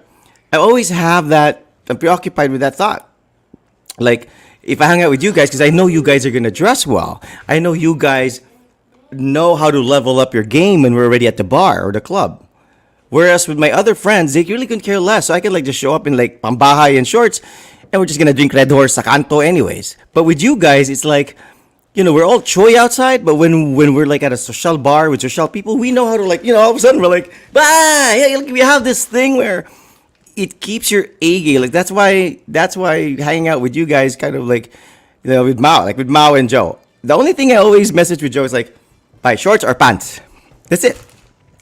always have that. I'm preoccupied with that thought. Like if I hang out with you guys, because I know you guys are gonna dress well. I know you guys know how to level up your game when we're already at the bar or the club. Whereas with my other friends, they really couldn't care less. So I can like just show up in like pambahay and shorts, and we're just gonna drink Red Horse sa kanto anyways. But with you guys, it's like, we're all choy outside, but when we're like at a social bar with social people, we know how to like, all of a sudden we're like, bah, yeah, like, we have this thing where it keeps your A game. Like that's why hanging out with you guys kind of like, with Mao and Joe. The only thing I always message with Joe is like, buy shorts or pants. That's it.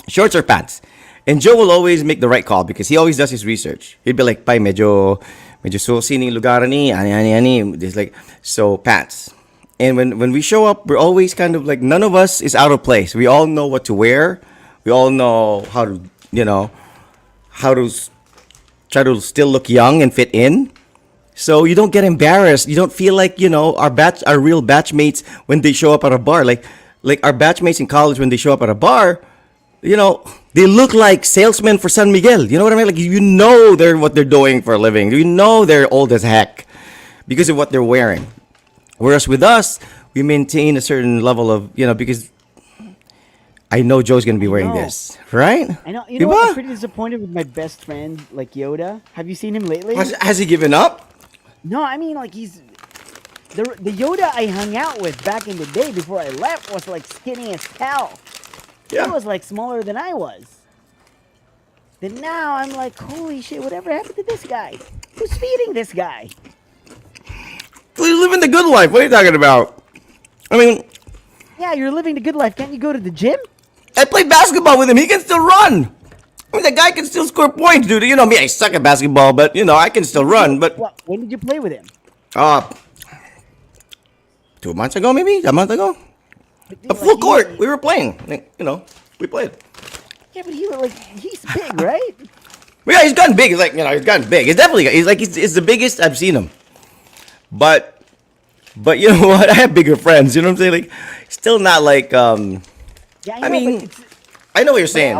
Shorts or pants. And Joe will always make the right call because he always does his research. He'd be like, "Pai, medyo susi ni lugar ni, ani. Just like so pants." And when we show up, we're always kind of like none of us is out of place. We all know what to wear. We all know how to, how to try to still look young and fit in. So you don't get embarrassed. You don't feel like, our real batchmates when they show up at a bar. Like our batchmates in college when they show up at a bar, you know, they look like salesmen for San Miguel. You know what I mean? Like you know they're what they're doing for a living. You know they're old as heck because of what they're wearing. Whereas with us, we maintain a certain level of, because I know Joe's gonna be I wearing know. this, right? I know. You know what? I'm Diba? pretty disappointed with my best friend, like Yoda. Have you seen him Has, lately? has he given up? No, I mean like he's the Yoda I hung out with back in the day before I left was like skinny as hell. He Yeah. was like smaller than I was. Then now I'm like, holy shit! Whatever happened to this guy? Who's feeding this guy? He's living the good life. What are you talking about? I mean, Yeah, you're living the good life. Can't you go to the gym? I played basketball with him. He can still run. I mean, the guy can still score points, dude. You know me, I suck at basketball, but I can still run. But What? When did you play with him? uh, 2 months ago, maybe a month ago, But, a full court. We were playing. Like, we played. yeah, but he was like he's big, right? But yeah, he's gotten big. He's like, he's gotten big. He's definitely. He's the biggest I've seen him. But you know what? I have bigger friends. You know what I'm saying? Like, still not like. Yeah, I I know, mean, but it's. I know what you're But saying.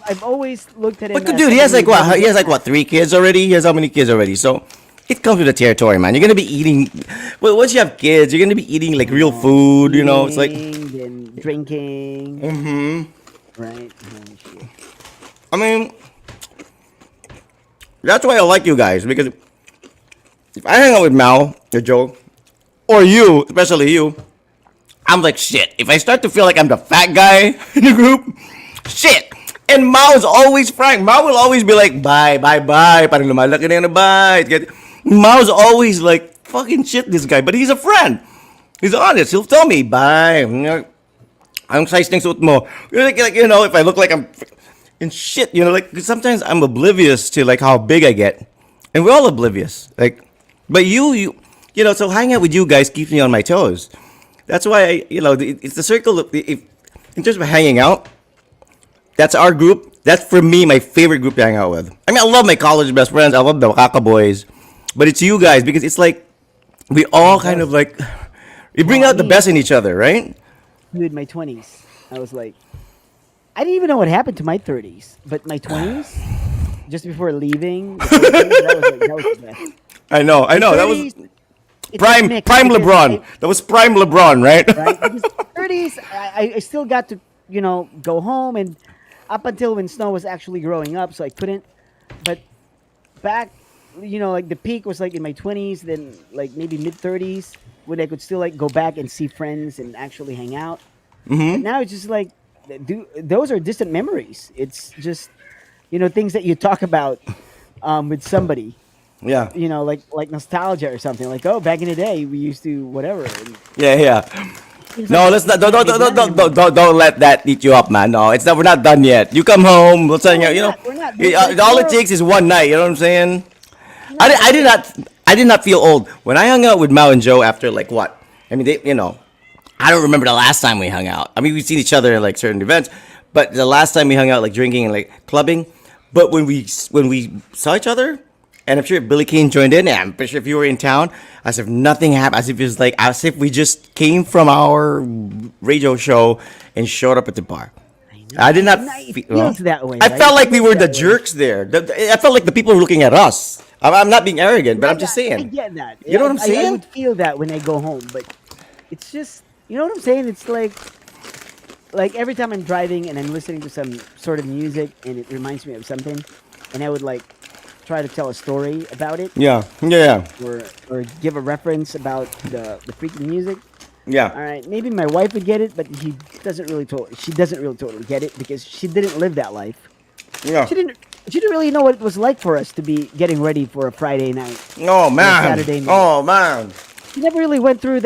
I've always looked at him. But as dude, he has like somebody who what? He has doesn't like what? 3 kids already. He has how many kids already? So it comes with the territory, man. You're gonna be eating. Well, once you have kids, you're gonna be eating like real food. It's like. eating and drinking, right? Oh, shit. I mean, that's why I like you guys because if I hang out with Mal or Joe or you, especially you, I'm like shit. If I start to feel like I'm the fat guy in the group, shit. And Mao's always frank. Mao will always be like, bye, bye, bye. Parang lumalaki na yun na bye. Mao's always like, fucking shit, this guy. But he's a friend. He's honest. He'll tell me, bye. Ang size ng suot mo. If I look like I'm in shit, like 'cause sometimes I'm oblivious to like how big I get. And we're all oblivious. Like, but so hanging out with you guys keeps me on my toes. That's why it's the circle of if in terms of hanging out. That's our group. That's for me my favorite group to hang out with. I mean, I love my college best friends. I love the Wakaka boys, but it's you guys because it's like we all kind of like we bring Well, I out the mean, best in each other, right? dude, my 20s, I was like, I didn't even know what happened to my 30s, but my 20s, just before leaving, the 30s, that was the best. I know. My That was 30s, it's like mixed prime because LeBron. That was prime LeBron, right? right? Because 30s, I still got to, go home and up until when snow was actually growing up, so I couldn't. But back, like the peak was like in my 20s, then like maybe mid 30s when I could still like go back and see friends and actually hang out. But now it's just like, those are distant memories. It's just, things that you talk about with somebody. Yeah. Like nostalgia or something. Like, oh, back in the day, we used to whatever. And Yeah. things No, like let's not. that. Don't let that eat you up, man. No, it's not. We're not done yet. You come home. We'll tell No, you. we're not. But it's All it more of, takes is one night. You know what I'm saying? no, but I did not. I did not feel old when I hung out with Mao and Joe after like what? I mean, I don't remember the last time we hung out. I mean, we've seen each other in like certain events, but the last time we hung out, like drinking and like clubbing. But when we saw each other, and I'm sure Billy Kane joined in, and I'm pretty sure if you were in town, as if nothing happened, as if it was like as if we just came from our radio show and showed up at the bar. I know. I did not. It Well, feels that way, I right? felt It like we feels were the that way. jerks there. I felt like the people were looking at us. I'm not being arrogant, but I'm just I saying. get that. You know what I'm I saying? would feel that when I go home, but it's just, you know what I'm saying? It's like every time I'm driving and I'm listening to some sort of music and it reminds me of something, and I would like try to tell a story about it Yeah. or give a reference about the freaking music. All Yeah. right, maybe my wife would get it, but she doesn't really totally get it because she didn't live that life. Yeah. She didn't really know what it was like for us to be getting ready for a Friday night Oh or a man. Saturday night. Oh man. She never really went through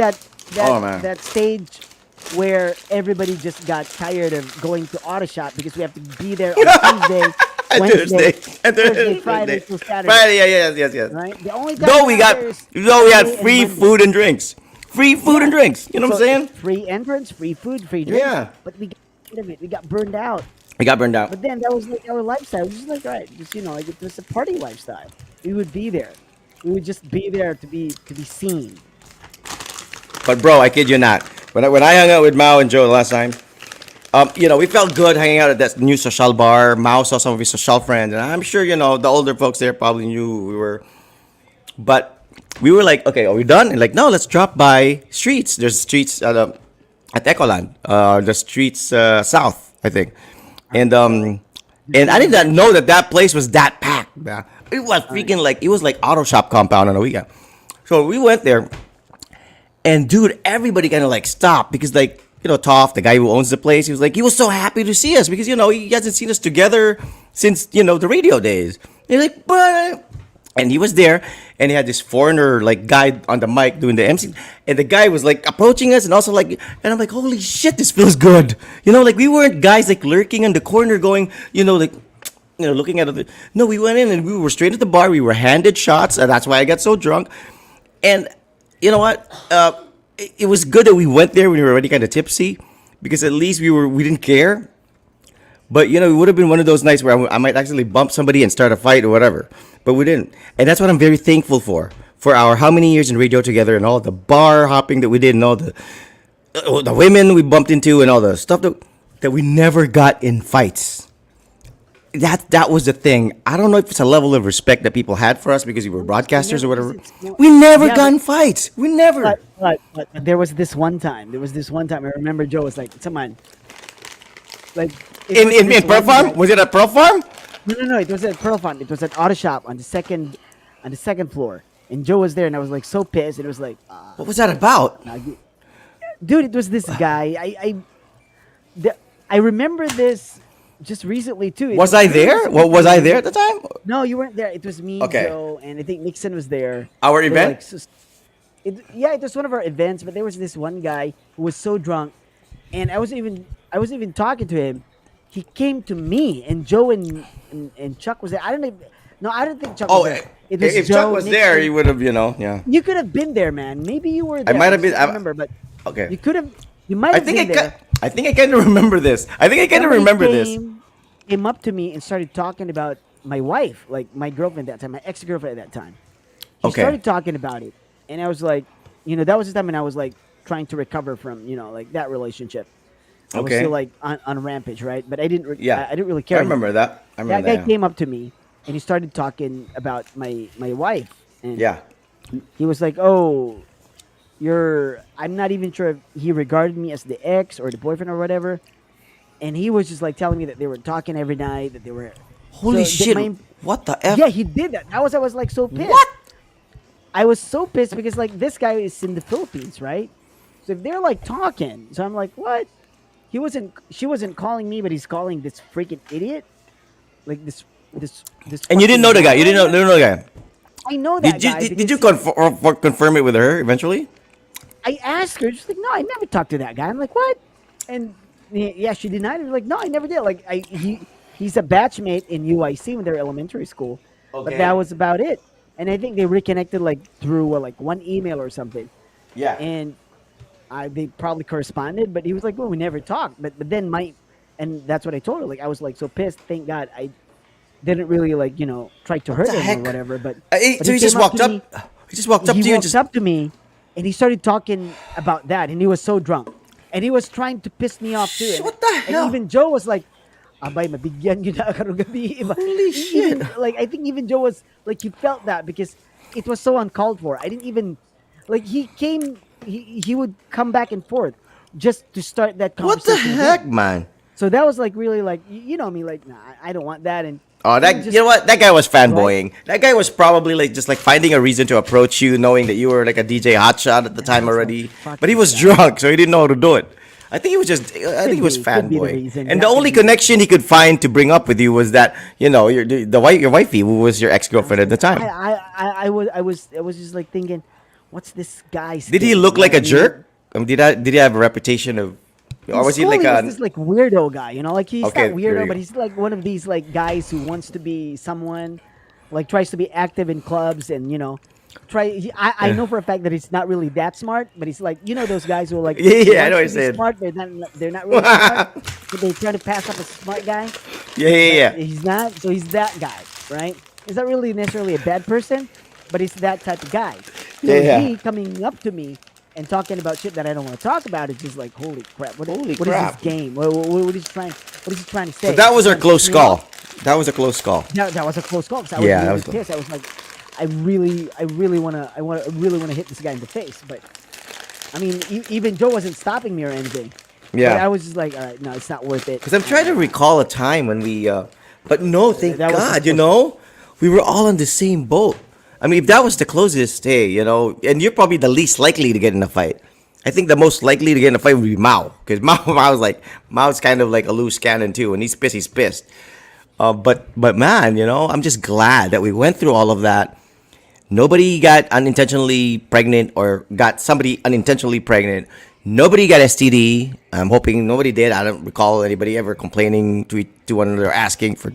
Oh, man. that stage where everybody just got tired of going to auto shop because we have to be there on Tuesday, And Wednesday, And Thursday, Friday till Saturday. Friday, yeah, yes. Right? The only time No, we we're out got there is no, we had Sunday and free Monday. food and drinks. Free food and drinks. You know what I'm So saying? it's free entrance, free food, free drinks. Yeah. But we got rid of it. We got burned out. We got burned out. But then that was like our lifestyle. It was just like, all right, just like it was a party lifestyle. We would be there. We would just be there to be seen. But bro, I kid you not. When I hung out with Mao and Joe the last time, we felt good hanging out at that new social bar. Mao saw some of his social friends, and I'm sure the older folks there probably knew who we were. But we were like, okay, are we done? And like, no, let's drop by streets. There's streets at Ecoland, the streets south, I think, and I did not know that that place was that packed. Man. It was freaking like it was like auto shop compound on a weekend. So we went there, and dude, everybody kind of like stopped because like Toff, the guy who owns the place, he was so happy to see us because he hasn't seen us together since the radio days. And he's like, but and he was there, and he had this foreigner like guy on the mic doing the MC, and the guy was like approaching us, and also like, and I'm like, holy shit, this feels good, like we weren't guys like lurking in the corner, going, like, looking at it. No, we went in and we were straight at the bar. We were handed shots, and that's why I got so drunk. And you know what? It was good that we went there when we were already kind of tipsy, because at least we didn't care. But it would have been one of those nights where I might actually bump somebody and start a fight or whatever. But we didn't, and that's what I'm very thankful for our how many years in radio together, and all the bar hopping that we did, and all the women we bumped into, and all the stuff that we never got in fights. That was the thing. I don't know if it's a level of respect that people had for us because we were broadcasters or whatever. We never got in fights. We never. But there was this one time. I remember Joe was like, "Come on." Like in Pearl Farm? Was it at Pearl Farm? No. It was at Pearl Farm. It was at Auto Shop on the second floor. And Joe was there, and I was like so pissed. And it was like, what was that about? dude, it was this guy. I remember this just recently too. Was I there? Well, was I there at the time? No, you weren't there. It was me, Okay. Joe, and I think Nixon was there. Our They were event? like, it was one of our events, but there was this one guy who was so drunk, and I was even talking to him. He came to me, and Joe and Chuck was there. I don't think Chuck was there. It was if Joe, Chuck was there, Nixon. he would have, yeah. You could have been there, man. Maybe you were there. might have been- I don't remember, but Okay. you could have. You might I have think been there. I think I kind of remember this. I think I kind of Somebody remember this. Came up to me and started talking about my wife, like my girlfriend at that time, my ex-girlfriend at that time. He Okay. started talking about it, and I was like, that was the time when I was like trying to recover from, like that relationship. I was Okay. still like on rampage, right? But I didn't. Yeah. I didn't really care. I remember that. I remember That that. guy came up to me and he started talking about my wife, and Yeah. he was like, "Oh, I'm not even sure if he regarded me as the ex or the boyfriend or whatever." And he was just like telling me that they were talking every night, that they were. Holy so shit. my- What the F? Yeah, he did that. I was like so pissed. What? I was so pissed because like this guy is in the Philippines, right? So if they're like talking, so I'm like, what? She wasn't calling me, but he's calling this freaking idiot, like this. And you didn't know the guy. You didn't know the guy. I know that Did you guy. did you because confirm it with her eventually? I asked her, she's like, no, I never talked to that guy. I'm like, what? And yeah, she denied it. Like, no, I never did. Like, he's a batchmate in UIC when they were elementary school, but Okay. that was about it. And I think they reconnected like through like one email or something. Yeah. And they probably corresponded, but he was like, well, we never talked. But then and that's what I told her. Like, I was like so pissed. Thank God I didn't really like try to hurt the him heck? or whatever. But, So he just came walked to up. me- He just walked up he to you and walked just. up to me, and he started talking about that, and he was so drunk, and he was trying to piss me off too. And, What the hell? And even Joe was like, "Abay, mabigyan yun na karong gabi." Holy shit. Like I think even Joe was like he felt that because it was so uncalled for. I didn't even like he came. He would come back and forth just to start that What the conversation. heck, man? So that was like really like you know me like nah, I don't want that. And Oh, he that just- you know what? That guy was fanboying. That guy was probably like just like finding a reason to approach you, knowing that you were like a DJ hotshot at the time already. fuck But he was this drunk, so he didn't know how to do it. I think he was just. I think he was could be the fanboying. reason. And That the could only be- connection he could find to bring up with you was that your wifey, who was your ex girlfriend at the time. I was just like thinking, what's this guy's? Did he thing? look You know like a what I mean? jerk? Did he have a reputation of? Or was he like was a? this like weirdo guy? Like he's Okay, not there you weirdo, go. but he's like one of these like guys who wants to be someone, like tries to be active in clubs and I know for a fact that he's not really that smart, but he's like those guys who are like Yeah, I know wants what to you're be saying. smart. They're not really smart, but they try to pass up a smart guy. Yeah. He's not, so he's that guy, right? He's not really necessarily a bad person, but he's that type of guy. So Yeah. he coming up to me and talking about shit that I don't want to talk about. It's just like, holy crap! Holy What is this crap. game? What is he trying? What is he trying to So say? that Is he was our trying to piss close me off? call. That was a close call. That was a close call because I was Yeah, that really was close. pissed. I was like, I really wanna hit this guy in the face. But I mean, even Joe wasn't stopping me or anything. But I Yeah. was just like, all right, no, it's not worth it. Because I'm trying to recall a time when but no, thank That was a God, close call. we were all on the same boat. I mean, if that was the closest, hey, and you're probably the least likely to get in a fight. I think the most likely to get in a fight would be Mao, because Mao's kind of like a loose cannon too, and he's pissed. He's pissed. But man, I'm just glad that we went through all of that. Nobody got unintentionally pregnant or got somebody unintentionally pregnant. Nobody got STD. I'm hoping nobody did. I don't recall anybody ever complaining to one another, asking for,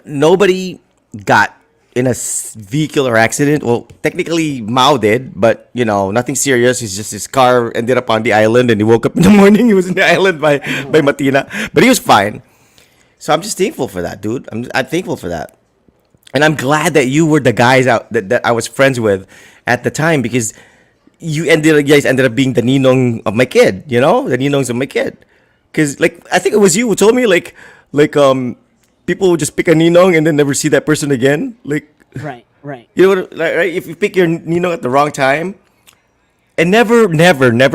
nobody got in a vehicular accident. Well, technically Mao did, but nothing serious. He's just his car ended up on the island, and he woke up in the morning. He was in the island by Oh, Matina, but he was fine. So I'm just thankful for that, dude. I'm thankful for that. And I'm glad that you were the guys out that I was friends with at the time, because you guys ended up being the ninong of my kid, the ninongs of my kid. Because like I think it was you who told me like people would just pick a ninong and then never see that person again. Like right. you know what, like, right? If you pick your ninong at the wrong time, and never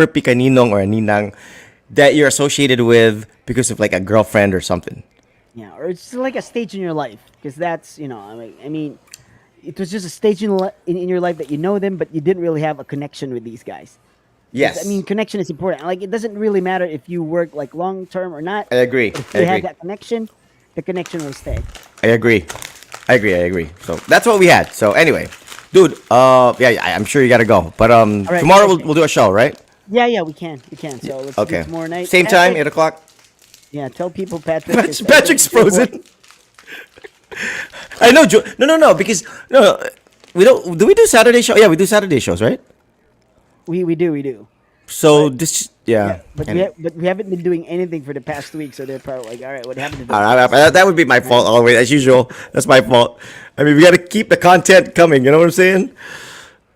pick a ninong or a ninang that you're associated with because of like a girlfriend or something. Yeah, or it's like a stage in your life because that's I mean, it was just a stage in your life that you know them, but you didn't really have a connection with these guys. Because I Yes, mean, connection is important. Like it doesn't really matter if you work like long term or not. I agree. But if I you had agree. that connection, the connection will stay. I agree. I agree. So that's what we had. So anyway, dude, yeah, I'm sure you gotta go. But All right, tomorrow we'll okay. do a show, right? Yeah, we can. So let's do Okay. tomorrow night. Same time, Patrick, 8 o'clock. yeah, tell people Patrick is Patrick's your boy. frozen. I know. No, because no, we don't. Do we do Saturday show? Yeah, we do Saturday shows, right? We do. So But this, yeah, yeah. And but we haven't been doing anything for the past week, so they're probably like, all right, what happened to all those right, guys? that would be my Right, fault always, as usual. That's my fault. I mean, we got to keep the content coming. You know what I'm saying?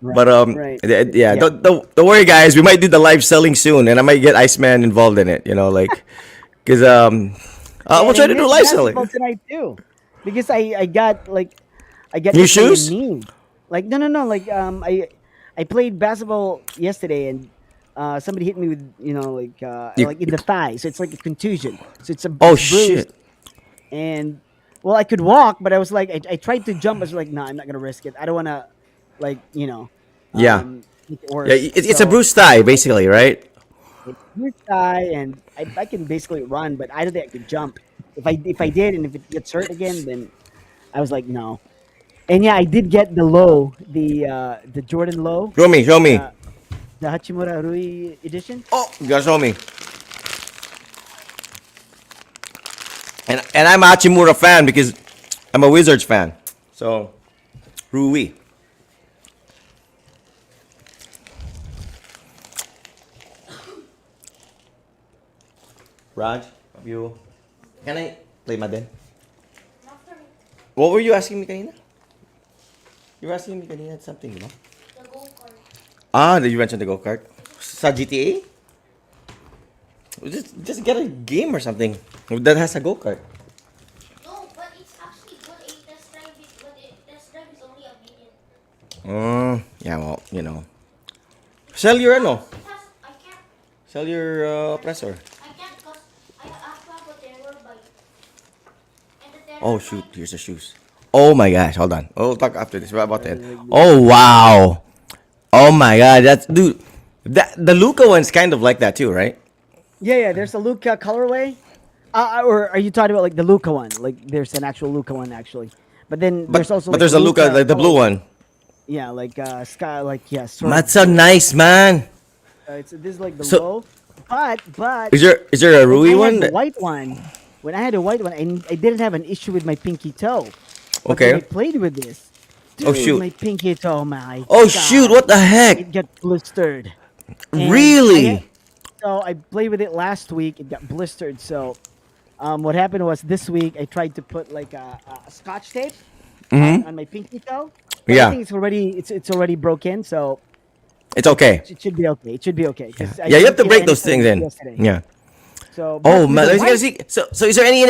But right. yeah, Yeah. don't worry, guys. We might do the live selling soon, and I might get Iceman involved in it. Like, because we'll And I try to do missed live basketball selling. tonight too, because I got New hit by a shoes? knee. Like no, like I played basketball yesterday and somebody hit me with You, like in the thigh, so it's like a contusion. So oh it's bruised shit! and well I could walk, but I was like I tried to jump. I was like, no, I'm not gonna risk it. I don't wanna like Yeah, make it yeah. worse. It's a So bruised thigh, basically, right? it's bruised thigh and I can basically run, but I don't think I could jump. If I did and if it gets hurt again, then I was like no. And yeah, I did get the Jordan low, Show me, show me. the the Hachimura Rui edition. Oh, you gotta show me. And I'm a Hachimura fan because I'm a Wizards fan. So Rui. Raj, you. Can I play Madden? What were you asking me kanina? You were asking me kanina something, di ba? Ah, did you mention the go-kart? Sa GTA? Just get a game or something that has a go-kart. No, but it's actually good. A test drive is but a test drive is only a million. Yeah, well, Sell your ano? It has I can't Sell your oppressor. I can't because I have to have a terror bike. And the Oh terror shoot, bike here's the shoes. Oh my gosh, hold on. We'll talk after this. What about that? Uh, Oh wow. Oh my god, that's dude. The Luca one's kind of like that too, right? Yeah, there's a Luca colorway. Or are you talking about like the Luca one? Like there's an actual Luca one actually, but then But there's also but like there's a Luca, like the blue colorway. one. Yeah, like sky, like yeah, sort of. That's so nice, man. This is like the So low, but is there a when Rui I had one? the white one, I didn't have an issue with my pinky toe. But when I Okay. played with this, Oh dude, shoot. my pinky toe, my Oh shoot, God, what the heck? it got blistered. And Really? I played with it last week. It got blistered. So what happened was this week I tried to put like a scotch tape Mm-hmm. on my pinky toe, but I Yeah. think it's already broken. So It's okay. It should be okay. It should be okay because I Yeah, you have didn't to feel break those anything things in. yesterday. Yeah. So, Oh but with man, the I was gonna white, see. So is there any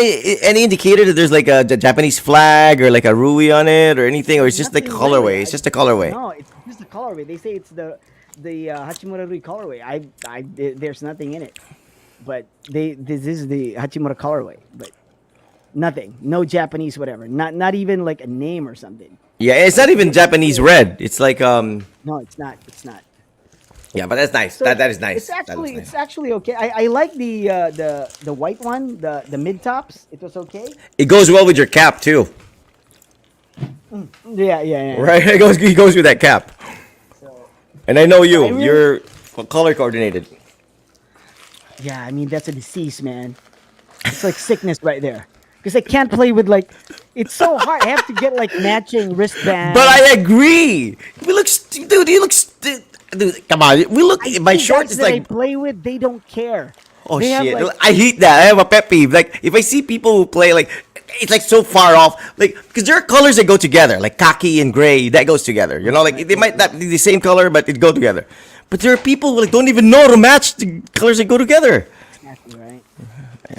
indicator that there's like a Japanese flag or like a Rui on it or anything, or it's just like nothing really. colorway? It's just a colorway. No, it's just the colorway. They say it's the Hachimura Rui colorway. There's nothing in it, but this is the Hachimura colorway, but nothing, no Japanese whatever, not even like a name or something. Yeah, it's not even Japanese red. It's like No, it's not. It's not. Yeah, but that's nice. So That is nice. it's That is actually nice. it's actually okay. I like the white one, the mid tops. It was okay. It goes well with your cap too, Yeah. right? It goes with that cap. So And I know I you. really, You're color coordinated. yeah. I mean that's a disease, man. It's like sickness right there. Because I can't play with like, it's so hard. I have to get like matching wristbands. But I agree. We look, dude. You look, dude. Come on. We look. I My see shorts guys is that I like. play with, they don't care. Oh They have shit! like, I hate that. I have a pet peeve. Like if I see people who play like it's like so far off, like because there are colors that go together, like khaki and gray. That goes together. You know, like they might not be the same color, but it go together. But there are people who like don't even know to match the colors that go together. exactly, right?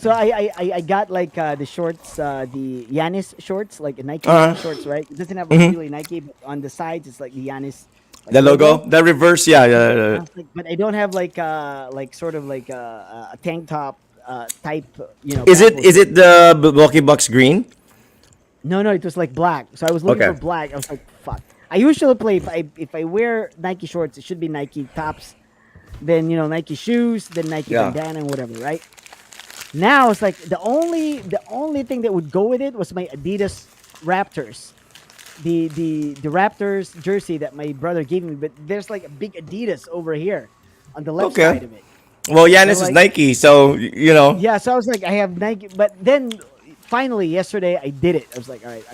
So I got like the shorts, the Yanis shorts, like Nike Uh-huh. shorts, right? It doesn't have Mm-hmm. really Nike, but on the sides it's like the Yanis like The logo, the reverse, yeah, yeah, I yeah. was like, but I don't have like sort of like a tank top type, Is it backwards. is it the Milwaukee Bucks green? No, it was like black. So I was looking Okay. for black. I was like, fuck. I usually play if I wear Nike shorts, it should be Nike tops, then Nike shoes, then Nike Yeah. bandana and whatever, right? Now it's like the only thing that would go with it was my Adidas Raptors. The Raptors jersey that my brother gave me, but there's like a big Adidas over here on the left Okay. side of it. Well, So Giannis is like Nike, so you know. yeah, so I was like, I have Nike, but then finally yesterday I did it. I was like, all right,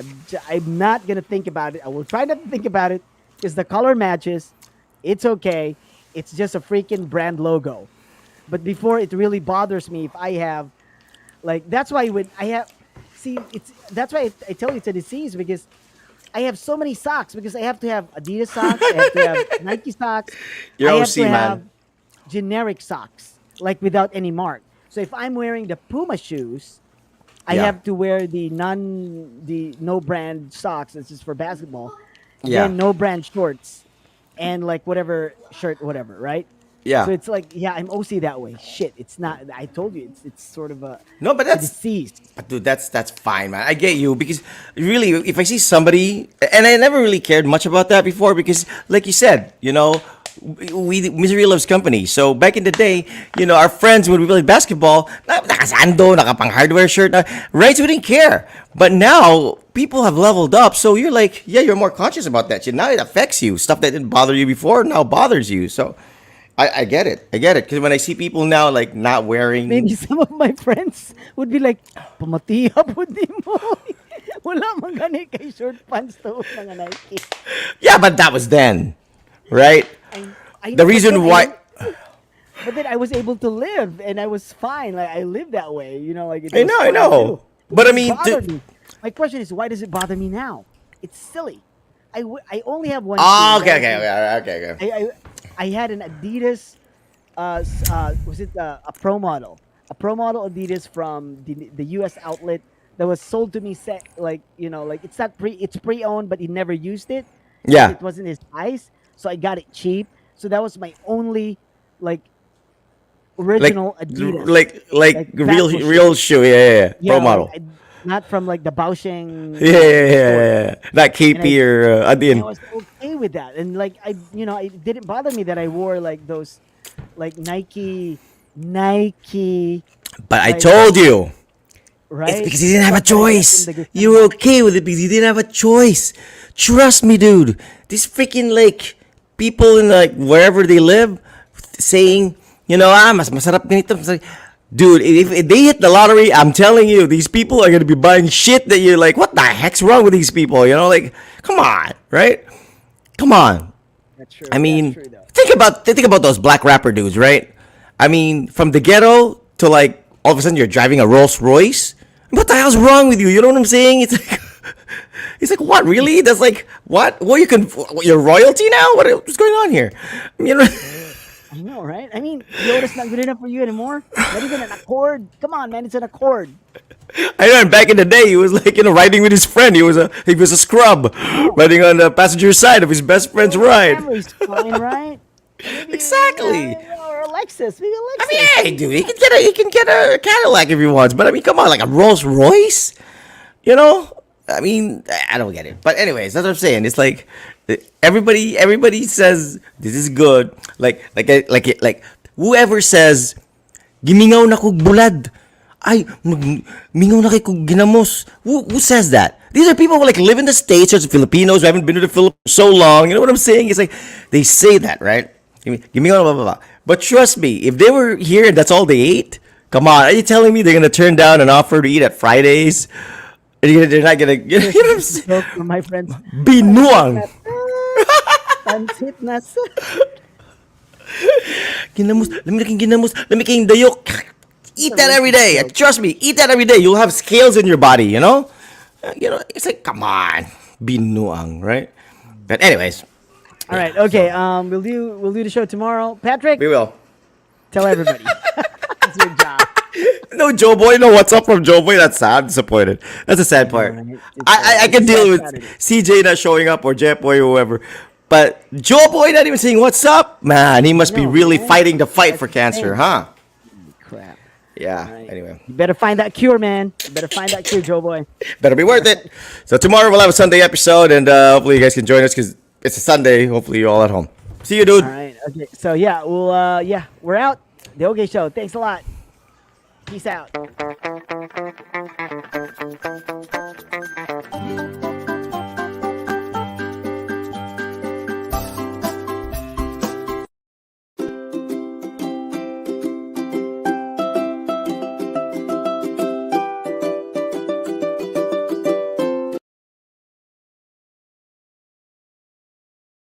I'm not gonna think about it. I will try not to think about it because the color matches. It's okay. It's just a freaking brand logo. But before it really bothers me if I have like that's why when I have see it's that's why I tell you it's a disease because I have so many socks because I have to have Adidas socks, I have to have Nike socks, You're I have OC, to have man. generic socks, like without any mark. So if I'm wearing the Puma shoes, I Yeah. have to wear the no brand socks. This is for basketball. Yeah. Then no brand shorts, and like whatever shirt, whatever, right? Yeah. So it's like, yeah, I'm OC that way. Shit, it's not. I told you, it's sort of No, but a that's disease. dude, that's fine, man. I get you because really, if I see somebody, and I never really cared much about that before because, like you said, we misery loves company. So back in the day, our friends when we played basketball, nakasando, nakapang hardware shirt, right? So we didn't care. But now people have leveled up, so you're like, yeah, you're more conscious about that shit. Now it affects you. Stuff that didn't bother you before now bothers you. So. I get it. I get it. Because when I see people now like not wearing. Maybe some of my friends would be like, pamatiya po di mo. Wala man gani kay short pants to mga Nike. Yeah, but that was then, right? I, I The know, reason why. but then I was able to live and I was fine. Like I lived that way, like it I was know, I fine know. too. It But I didn't mean, bother me. My question is, why does it bother me now? It's silly. I only have one Oh, shoe, okay, right? okay. I had an Adidas. Was it a pro model? A pro model Adidas from the U.S. outlet that was sold to me. Like it's not it's pre-owned, but he never used it. Yeah. It wasn't his size, so I got it cheap. So that was my only like Like, original Adidas. like real, basketball real shoe. Yeah. Yeah, Pro model. not from like the Bausching. Yeah. Not KP or And I Adin. was okay with that, and like it didn't bother me that I wore like those, like Nike, But I like, told you. right? It's because you didn't have a Stuff that I got choice. in the You were okay with it because you didn't have a choice. Trust me, dude. These freaking like people in like wherever they live saying, mas masarap ganito. It's like, dude, if they hit the lottery, I'm telling you, these people are gonna be buying shit that you're like, what the heck's wrong with these people? Like, come on, right? Come on. That's true. I mean, that's true, though. think about those black rapper dudes, right? I mean, from the ghetto to like all of a sudden you're driving a Rolls Royce. What the hell's wrong with you? You know what I'm saying? It's like He's like, what? Really? That's like what? Well, you're royalty now. What's going on here? You know. I know, right? I mean, Yoda's not good enough for you anymore. Not even an accord. Come on, man, it's an accord. I know. And back in the day, he was like riding with his friend. He was a scrub, Oh, riding on the passenger side of his best friend's well, ride. family's fine, right? Maybe, Exactly. or Alexis, maybe I Alexis. mean, hey, dude, he can get a Cadillac if he wants, but I mean, come on, like a Rolls Royce, you know? I mean, I don't get it. But anyways, that's what I'm saying. It's like everybody says this is good. Like whoever says gimingaw na kog bulad. Ay, mingaw na kay kog ginamos. Who says that? These are people who like live in the States or Filipinos who haven't been to the Philippines so long. You know what I'm saying? It's like they say that, right? Gimingaw na blah, blah, blah. But trust me, if they were here and that's all they ate, come on, are you telling me they're gonna turn down an offer to eat at Fridays? They're not gonna, you know what I'm saying? Joke from my friends. Binuang. Pansit na sa. Ginamos. Lami ginamos. Lami kayong dayok. Eat that every day. Trust me, eat that every day. You'll have scales in your body, you know? It's like, come on. Binuang, right? But anyways, All right, okay. We'll do the show tomorrow. Patrick, we will. tell everybody. It's your job. No Joe Boy, no what's up from Joe Boy. That's sad. I'm disappointed. That's a sad part. right. I It's can deal sad with Saturday. CJ not showing up or Jet Boy or whoever. But Joe Boy not even saying what's up? Man, he must be No, really man. fighting the fight That's for the cancer, thing. huh? Crap. Yeah. Right. Anyway. You better find that cure, man. You better find that cure, Joe boy. Better be worth it. So tomorrow we'll have a Sunday episode and hopefully you guys can join us because it's a Sunday. Hopefully you're all at home. See you, dude. All right. Okay. So yeah, we're out. The OK Show. Thanks a lot. Peace out.